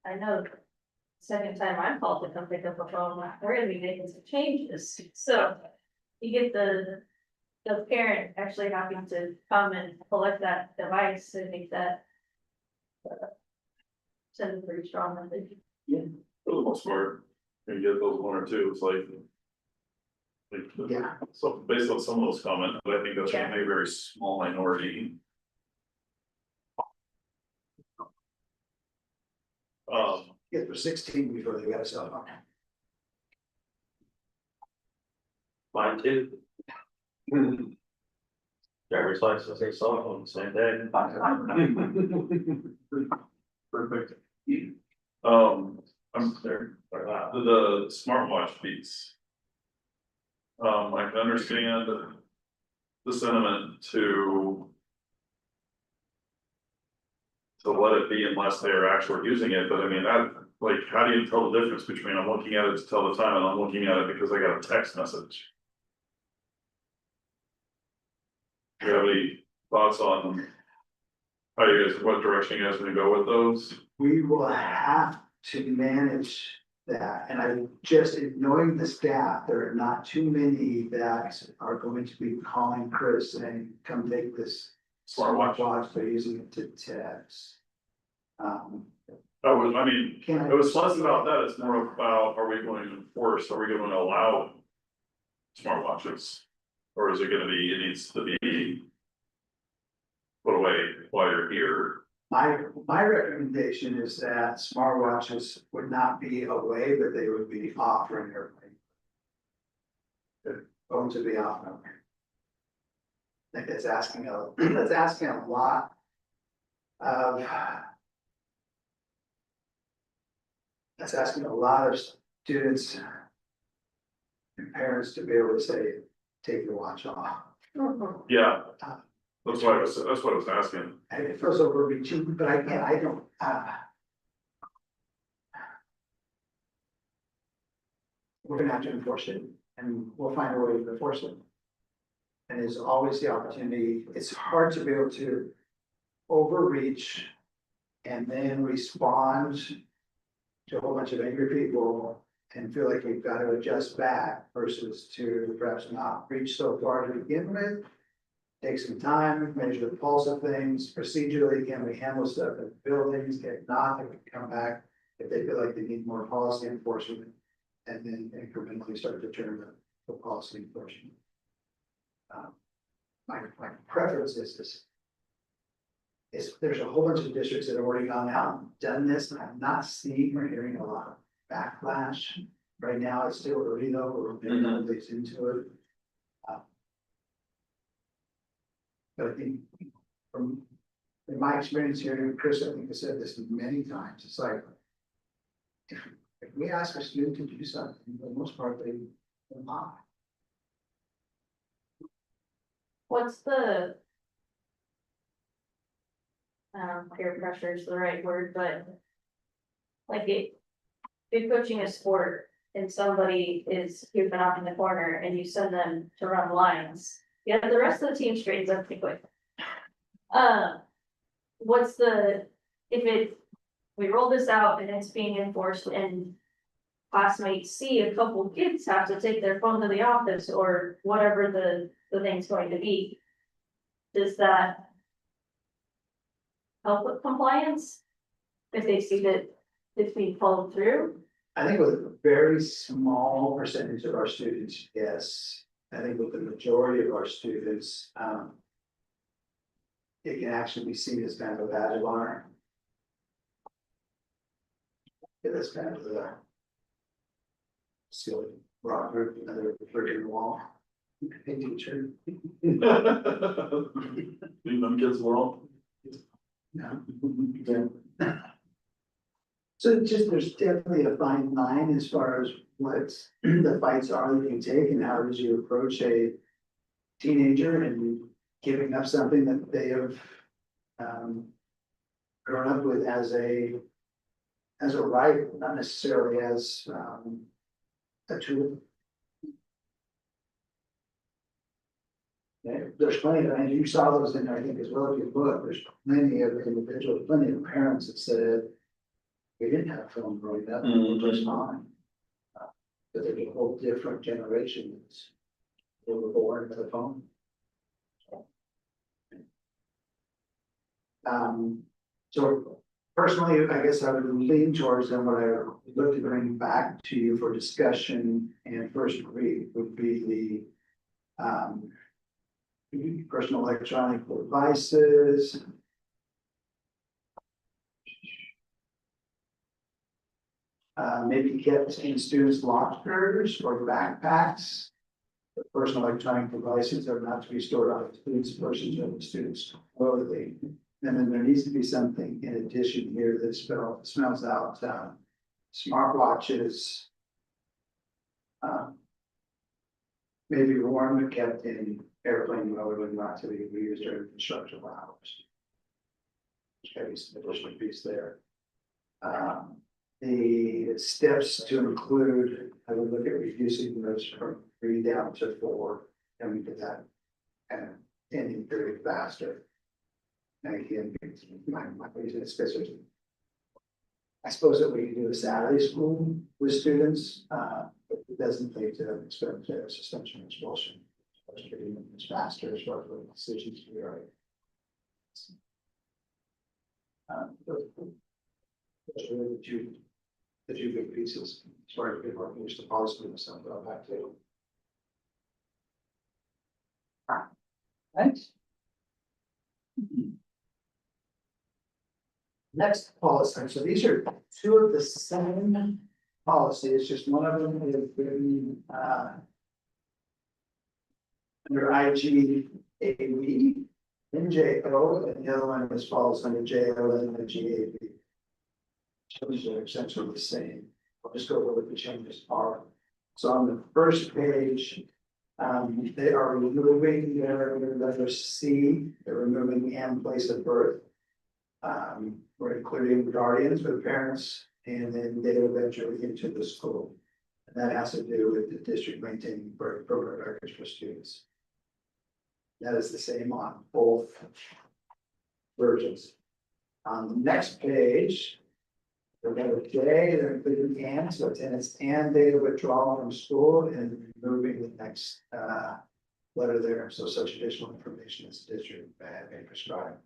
I know second time I'm called to come pick up a phone, we're gonna be making some changes, so you get the parent actually having to come and collect that device, I think that sends a pretty strong message. For the most part, you get those 1 or 2, it's like. Yeah. So based on some of those comments, but I think that's Yeah. a very small minority. Yeah, for 16 before they got a cell phone. Mine too. Driver's license, they saw it on the same day. Perfect. I'm there, the smartwatch piece. I can understand the sentiment to let it be unless they are actually using it, but I mean, like, how do you tell the difference between I'm looking at it to tell the time and I'm looking at it because I got a text message? Do you have any thoughts on how you guys, what direction you guys are gonna go with those? We will have to manage that, and I just, knowing the staff, there are not too many that are going to be calling Chris saying, come take this smartwatch, they're using it to text. I mean, it was less about that, it's more about, are we going to enforce, are we going to allow smartwatches? Or is it gonna be, it needs to be put away while you're here? My recommendation is that smartwatches would not be away, but they would be off for an airplane. The phones would be off. I think that's asking a lot of. That's asking a lot of students and parents to be able to say, take your watch off. Yeah, that's what I was asking. And it feels overreaching, but I don't, we're gonna have to enforce it, and we'll find a way to enforce it. And there's always the opportunity, it's hard to be able to overreach and then respond to a whole bunch of angry people and feel like we've got to adjust back versus to perhaps not reach so far to begin with. Take some time, measure the pulse of things, procedurally, can we handle stuff in buildings, if not, they can come back if they feel like they need more policy enforcement. And then incrementally start to turn the policy enforcement. My preference is this. There's a whole bunch of districts that have already gone out and done this, and I'm not seeing or hearing a lot of backlash. Right now, it's still early though, we're getting these into it. But I think from in my experience here, Chris, I think I said this many times, it's like. If we ask a student to do something, for the most part, they will not. What's the? Peer pressure is the right word, but. Like if you're coaching a sport and somebody is goofing off in the corner and you send them to run lines. Yeah, the rest of the team straightens up pretty quick. What's the, we roll this out and it's being enforced and. Classmates see a couple kids have to take their phone to the office or whatever the thing's going to be. Does that? Help with compliance? If they see that it's being followed through? I think with a very small percentage of our students, yes. I think with the majority of our students, it can actually be seen as kind of a badge of honor. It is kind of the silly rock group, another freaking wall. Hey, teacher. Leave them kids alone. No. So just, there's definitely a fine line as far as what the fights are that you take and how did you approach a teenager and giving up something that they have grown up with as a right, not necessarily as a tool. Yeah, there's plenty, and you saw those in there, I think, as well, if you look, there's plenty of individuals, plenty of parents that said. We didn't have film growing up, we were just fine. But there's a whole different generation that's. They were born with a phone. So personally, I guess I would lean towards them, what I would look to bring back to you for discussion and first read would be the. Personal electronic devices. Maybe kept in students' lockers or backpacks. The personal electronic devices are not to be stored on students' persons or the students' clothing. And then there needs to be something in addition here that smells out, smartwatches. Maybe worn but kept in airplane mode when not to be used during instructional hours. There's gotta be some additional piece there. The steps to include, I would look at reducing those from 3 down to 4, and we did that. And ending period faster. And again, my reason is because I suppose that we can do a Saturday school with students, but it doesn't lead to expect suspension or expulsion. It's faster as far as the decisions to be right. Those are really the two big pieces as far as people are used to policy and stuff, but I'll back to. Thanks. Next policy, so these are two of the same policies, just one of them is written, under IGAV, NJO, and the other one is falls under JO and the GAV. Changes are essentially the same. I'll just go over what the changes are. So on the first page, they are removing their letter C, they're removing and place of birth. We're including guardians with parents and then data of entry into the school. And that has to do with the district maintaining program records for students. That is the same on both versions. On the next page, they're going to J, they're including and, so attendance and data withdrawal from school and removing the next letter there. So such additional information as the district may prescribe.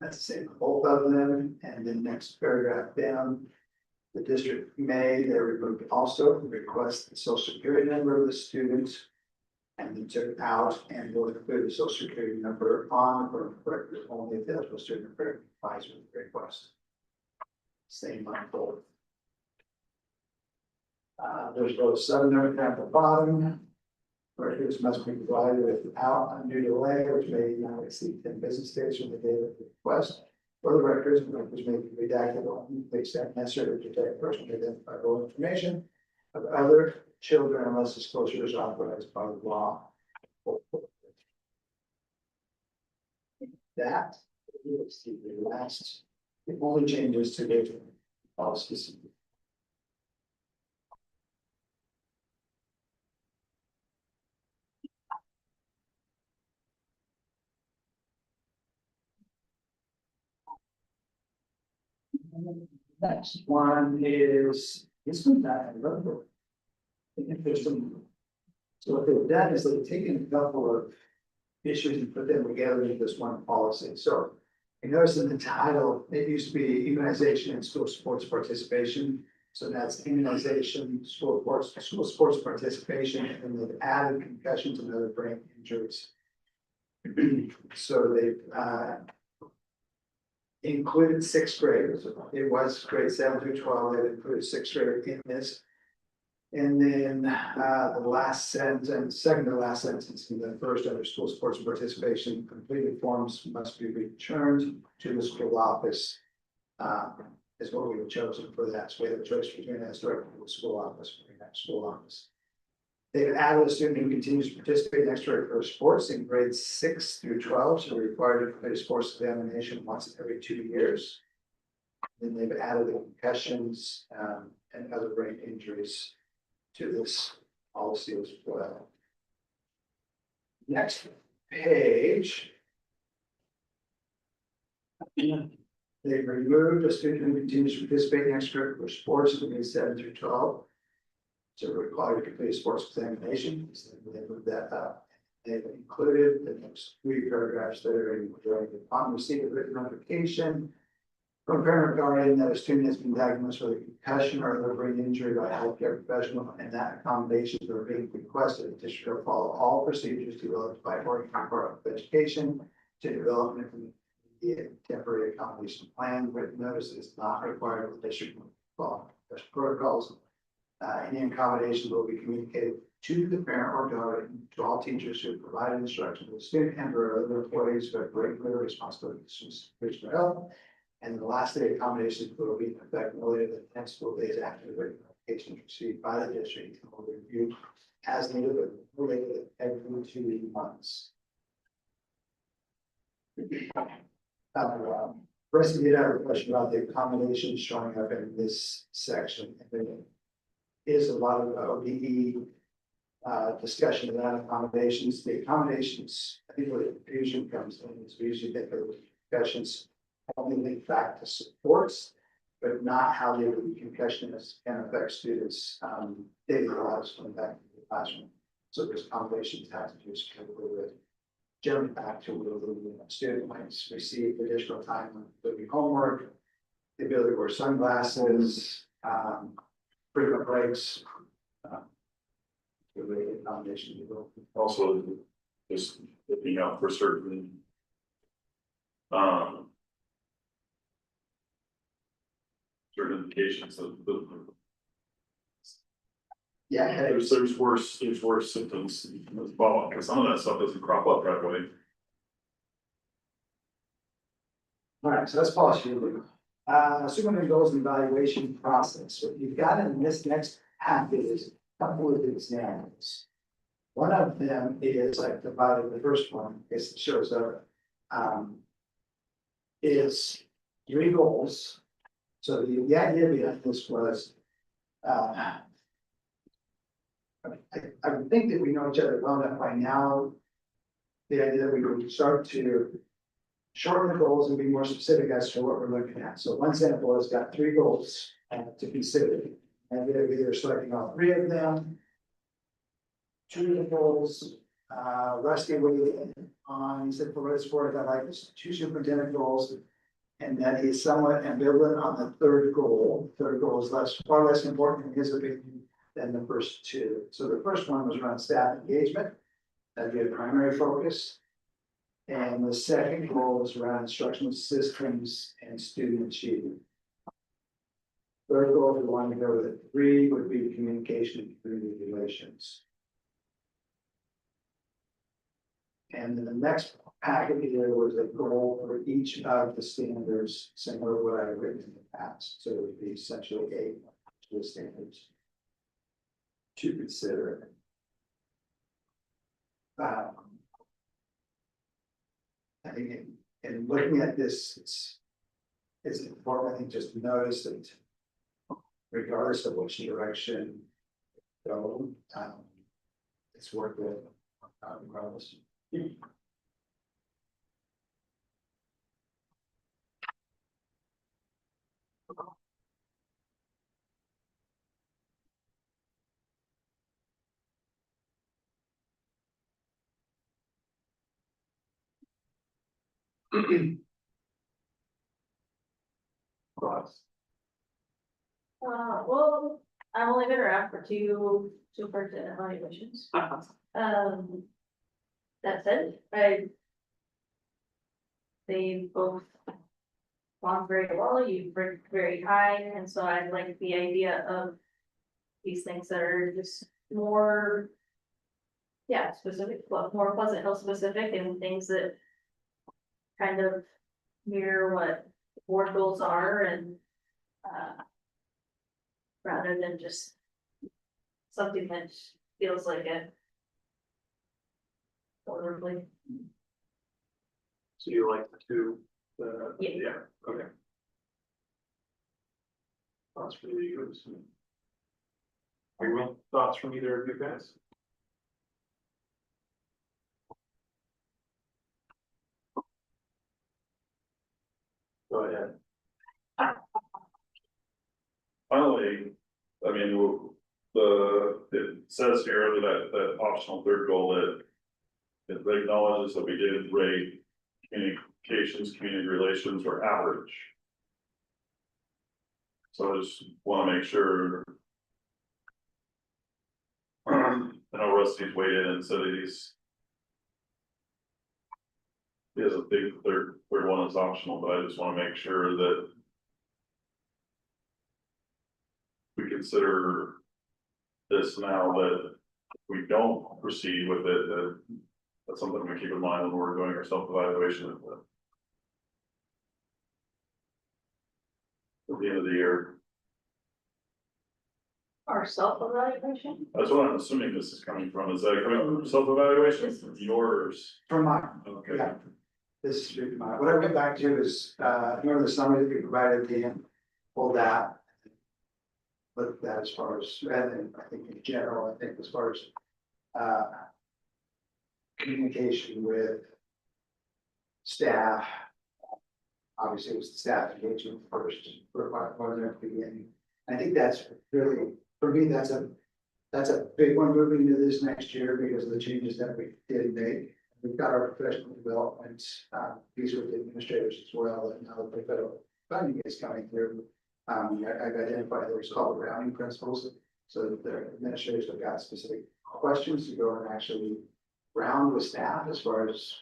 That's the same for both of them. And then next paragraph down, the district may, they removed also request the social security number of the student. And then took out and will include the social security number on or record only if the eligible student complies with the request. Same on both. There's a sub-note at the bottom. Records must be provided without undue delay, which may not exceed 10 business days from the date of the request. For the records may be redacted only to the extent necessary to protect personally identifiable information of other children unless disclosure is authorized by law. That is the last, the only changes to the policies. Next one is, this one that I remember. I think there's some. So what they've done is they've taken a couple of issues and put them together into this one policy. So you notice in the title, it used to be immunization and school sports participation. So that's immunization, school sports participation, and they've added concussions and other brain injuries. So they've included sixth graders. It was grade 7 through 12, it included sixth grade in this. And then the last sentence, second to last sentence, in the first under school sports participation, completed forms must be returned to the school office. Is what we have chosen for that. So we have a choice between that directly to the school office, or that school office. They've added a student who continues to participate in extracurricular sports in grades 6 through 12, so required to complete a sports examination once every 2 years. Then they've added the concussions and other brain injuries to this policy as well. Next page. They've removed a student who continues to participate in extracurricular sports in grades 7 through 12. So required to complete a sports examination, so they moved that up. They've included the next 3 paragraphs that are in upon receipt of written notification from a parent or guardian that a student has been diagnosed with a concussion or other brain injury by a healthcare professional, and that accommodations are being requested. The district will follow all procedures developed by Oregon Department of Education to develop and implement the temporary accommodation plan. Written notice is not required with district protocols. Any accommodation will be communicated to the parent or guardian, to all teachers who provide instruction to the student and or other employees who have regular responsibilities for physical health. And the last day accommodations will be in effect no later than 10 school days after the written notification is received by the district and will be reviewed as needed, but no later than every 2 months. Rest of you have a question about the accommodations showing up in this section. And there is a lot of ODE discussion about accommodations. The accommodations, I think where the confusion comes in is we usually think of discussions only link back to supports, but not how the concussions can affect students' daily lives when back to the classroom. So those accommodations have to do specifically with jumping back to where the student might receive additional time on doing homework, the ability to wear sunglasses, frequent breaks. Related accommodation. Also, just looking out for certain certain indications of the. Yeah, headaches. There's worse symptoms as well, because some of that stuff doesn't crop up right away. All right, so that's policy review. Superintendent goals and evaluation process. What you've got in this next half is a couple of examples. One of them is, I provided the first one, I guess it shows up. Is 3 goals. So the idea behind this was, I would think that we know each other well enough by now. The idea that we would start to shorten the goals and be more specific as to what we're looking at. So one sample has got 3 goals to consider. And we're either selecting all 3 of them. 2 of the goals, Rusty weighed on, he said for what it's worth, I like this 2 superintendent goals. And that he's somewhat ambivalent on the 3rd goal. 3rd goal is far less important in his opinion than the first 2. So the first one was around staff engagement. That'd be a primary focus. And the second goal was around instructional systems and student achievement. 3rd goal, if we want to go with 3, would be communication and community relations. And then the next packet here was a goal for each of the standards, similar to what I've written in the past. So it would be essentially 8 to the standards to consider. I think in looking at this, it's important, I think, just to notice that regardless of which direction go, it's worth it regardless. Well, I've only been around for 2 superintendent evaluations. That said, they both gone very well, you ranked very high, and so I like the idea of these things that are just more, yeah, specific, more Pleasant Hill specific, and things that kind of mirror what board goals are, and rather than just something that feels like it horribly. So you like the 2, Yeah. okay. Thoughts from you? Anyone, thoughts from either of you guys? Go ahead. Finally, I mean, it says here that optional 3rd goal that it acknowledges that we did rate communications, community relations were average. So I just want to make sure. I know Rusty's weighed in and said he has a big third one is optional, but I just want to make sure that we consider this now that if we don't proceed with it, that's something we keep in mind when we're doing our self-evaluation at the end of the year. Our self-evaluation? That's what I'm assuming this is coming from. Is that coming from self-evaluation? Yours? From mine, Okay. yeah. This is really mine. What I went back to is, remember the summary that we provided at the end, pull that. Look at that as far as, and then I think in general, I think as far as communication with staff. Obviously, it was the staff engagement first, for at the beginning. I think that's really, for me, that's a big one moving into this next year because of the changes that we did make. We've got our professional development piece with the administrators as well, and now the federal funding is coming through. I've identified those called rounding principles, so that the administrators have got specific questions to go and actually round with staff as far as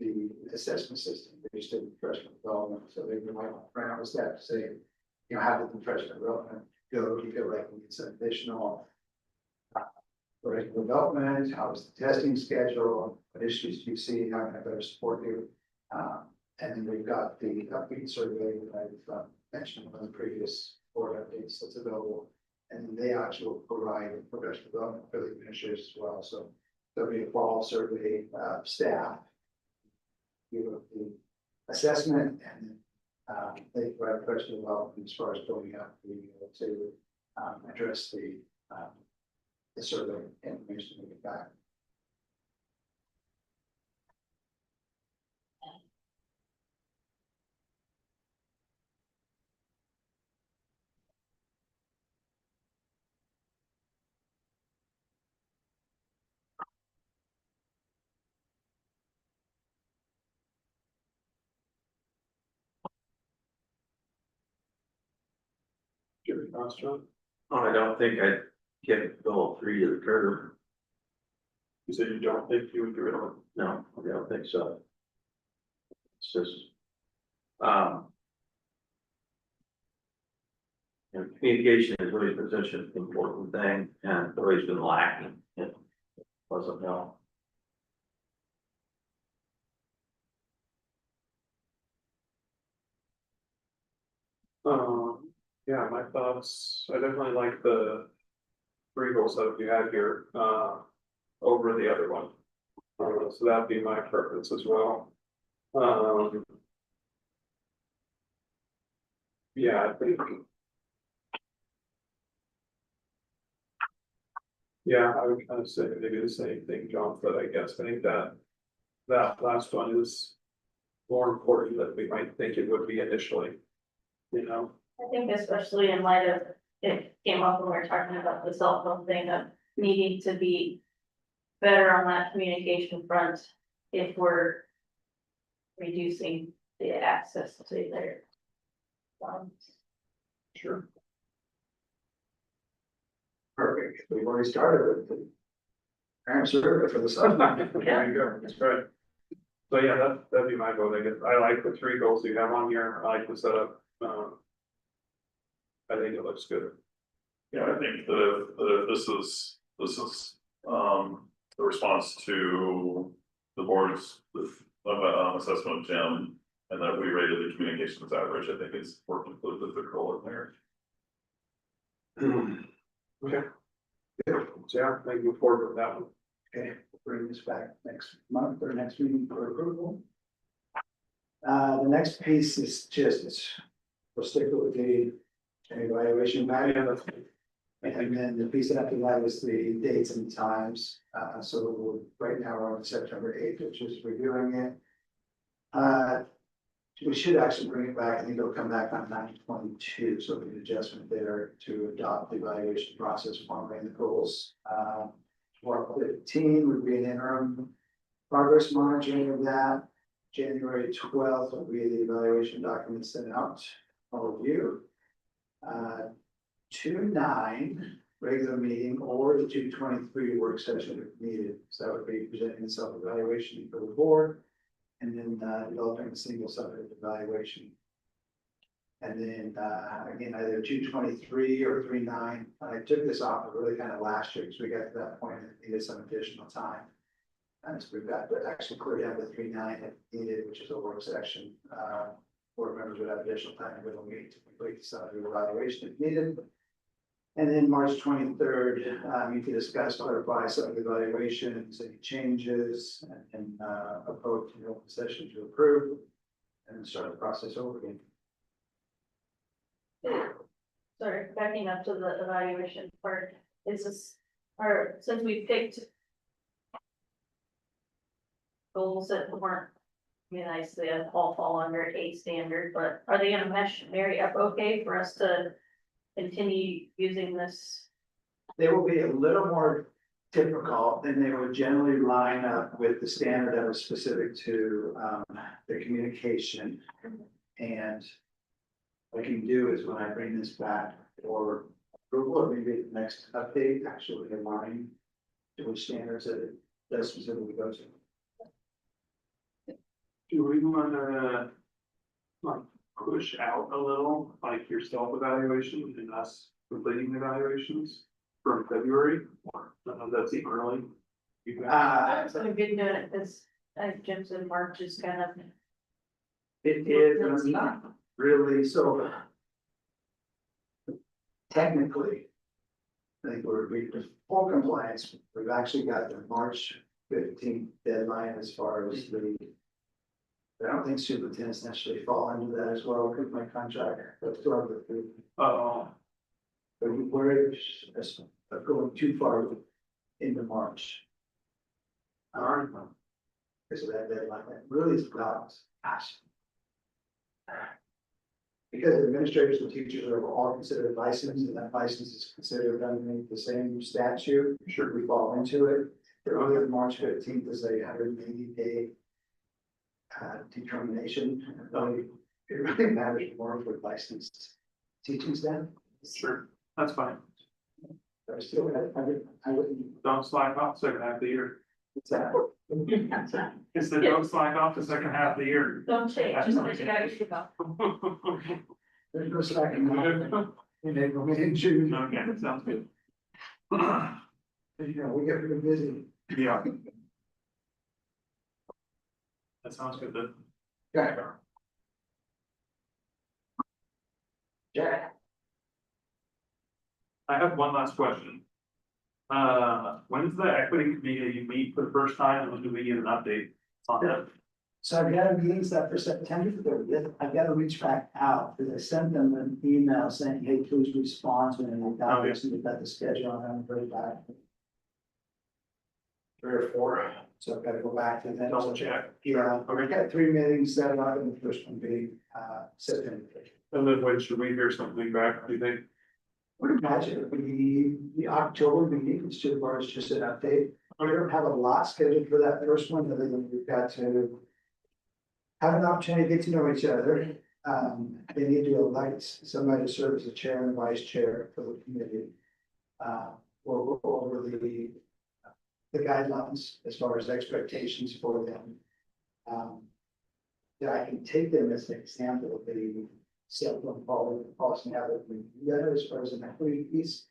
the assessment system. They just did professional development, so they might round with staff to say, how did the professional development go? Do you feel like we need some additional professional development? How was the testing schedule? What issues do you see? How can I better support you? And then we've got the upbeat survey that I've mentioned on the previous board updates that's available. And they actually will provide professional development for the administrators as well. So there'll be a fall survey staff. Give the assessment and they provide professional development as far as building up to address the survey information we get back. Jerry Armstrong, Oh, I don't think I'd get Bill 3 to the curb. you said you don't think you would do it on. No, I don't think so. It's just. You know, communication is really such an important thing and it's always been lacking. It wasn't no. Yeah, my thoughts, I definitely like the three goals that you had here, over the other one. So that'd be my preference as well. Yeah, I think. Yeah, I would kind of say maybe the same thing, John, but I guess I think that last one is more important than we might think it would be initially, you know? I think especially in light of, it came up when we were talking about the cell phone thing of needing to be better on that communication front if we're reducing the access to their phones. Sure. Perfect. We've already started with the parent survey for the summer. There you go, that's right. So yeah, that'd be my vote, I guess. I like the three goals you have on here. I like the setup. I think it looks good. Yeah, I think this is, the response to the board's, assessment of Jim. And that we rated the communications average, I think is more conclusive with the goal in there. Okay. So yeah, I can move forward with that one. Okay, we'll bring this back next month or next meeting for approval. The next piece is just, we'll stick with the evaluation value. And then the piece after that is the dates and times. So right now we're on September 8th, which is reviewing it. We should actually bring it back. I think it'll come back on 9/22, so there'll be an adjustment there to adopt the evaluation process following the goals. 12/15 would be an interim progress monitoring of that. January 12th will be the evaluation document sent out to all of you. 2/9 regular meeting or the 2/23 work session if needed. So that would be presenting the self-evaluation for the board. And then developing a single subject evaluation. And then again, either 2/23 or 3/9. I took this off really kind of last year because we got to that point and it needed some additional time. And so we've got, but actually cleared out the 3/9 if needed, which is a work session. Board members would have additional time to meet to complete the subject evaluation if needed. And then March 23rd, you can discuss, clarify some of the evaluations, any changes, and approach the open session to approve, and start the process over again. Sorry, backing up to the evaluation part, is this, or since we picked goals that weren't, I mean, I say they all fall under A standard, but are they gonna marry up okay for us to continue using this? They will be a little more typical than they would generally line up with the standard that was specific to the communication. And what I can do is when I bring this back for approval, or maybe the next update, actually align to which standards that it does specifically go to. Do we wanna, like, push out a little, like your self-evaluation and us completing the evaluations from February? Or, I don't know, that's even early. You guys- So we've been doing it this, like Jim said, March is kind of. It is, and it's not really, so. Technically. I think we're full compliance, we've actually got the March 15th deadline as far as the. I don't think superintendents necessarily fall into that as well, because my contract, but Oh, we're just going too far into March. alright. Because of that deadline, it really is about gosh. Because administrators and teachers are all considered licensed, and that license is considered underneath the same statute. Sure. We fall into it. The earlier March 15th is a 180-day determination. It really matters more for licensed teaching staff. Sure, that's fine. But I still, I wouldn't, Don't slack off second half of the year. it's that. It's the don't slack off the second half of the year. Don't change, just let you guys go. There's no second. In April, May, and June. Okay, sounds good. You know, we get pretty busy. Yeah. That sounds good then. Okay. Jack. I have one last question. When's the equity committee you meet for the first time, and when do we get an update on that? So I've got a meeting set for September 30th. I've got to reach back out because I sent them an email saying, hey, please respond to me. And we've got this, and we've got the schedule and I'm very back. 3 or 4, so I've got to go back to them. Double check. Yeah, we've got 3 meetings set up and the first one being September 30th. And then when should we hear something back, do you think? Would imagine it would be the October meeting, which so far is just an update. We don't have a lot scheduled for that first one, other than we've got to have an opportunity to get to know each other. They need to elect somebody to serve as the chair and vice chair for the committee. We'll go over the guidelines as far as expectations for them. Yeah, I can take them as an example of the cell phone policy now that we do that as far as an equity piece.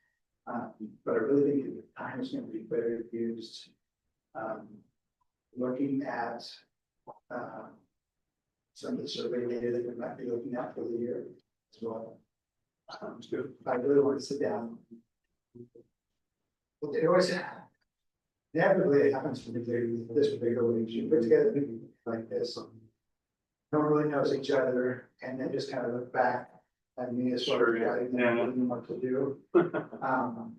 But I really think the time is going to be better used. Looking at some of the survey data that we might be looking at for the year as well. Sounds good. I really want to sit down. But it always inevitably it happens when this particular week, you put together a meeting like this. No one really knows each other, and then just kind of look back at me as far as guiding them, telling them what to do. And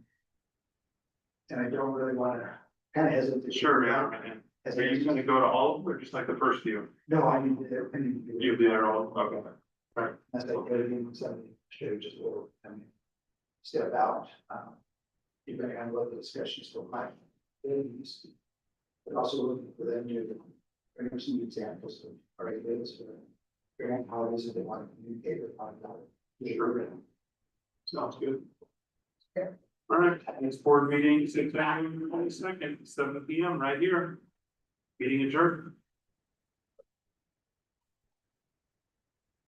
I don't really want to kind of hesitate. Sure, yeah. Are you gonna go to all of them, or just like the first few? No, I need to. You'll be there all, okay. That's like everything, something should just a little, step out. Depending on what the discussion still might. But also looking for them to bring some examples of regulators for figuring out how it is that they want to communicate with one another. Sure. Sounds good. Okay. All right, next board meeting, September 22nd, 7 PM, right here. Meeting adjourned.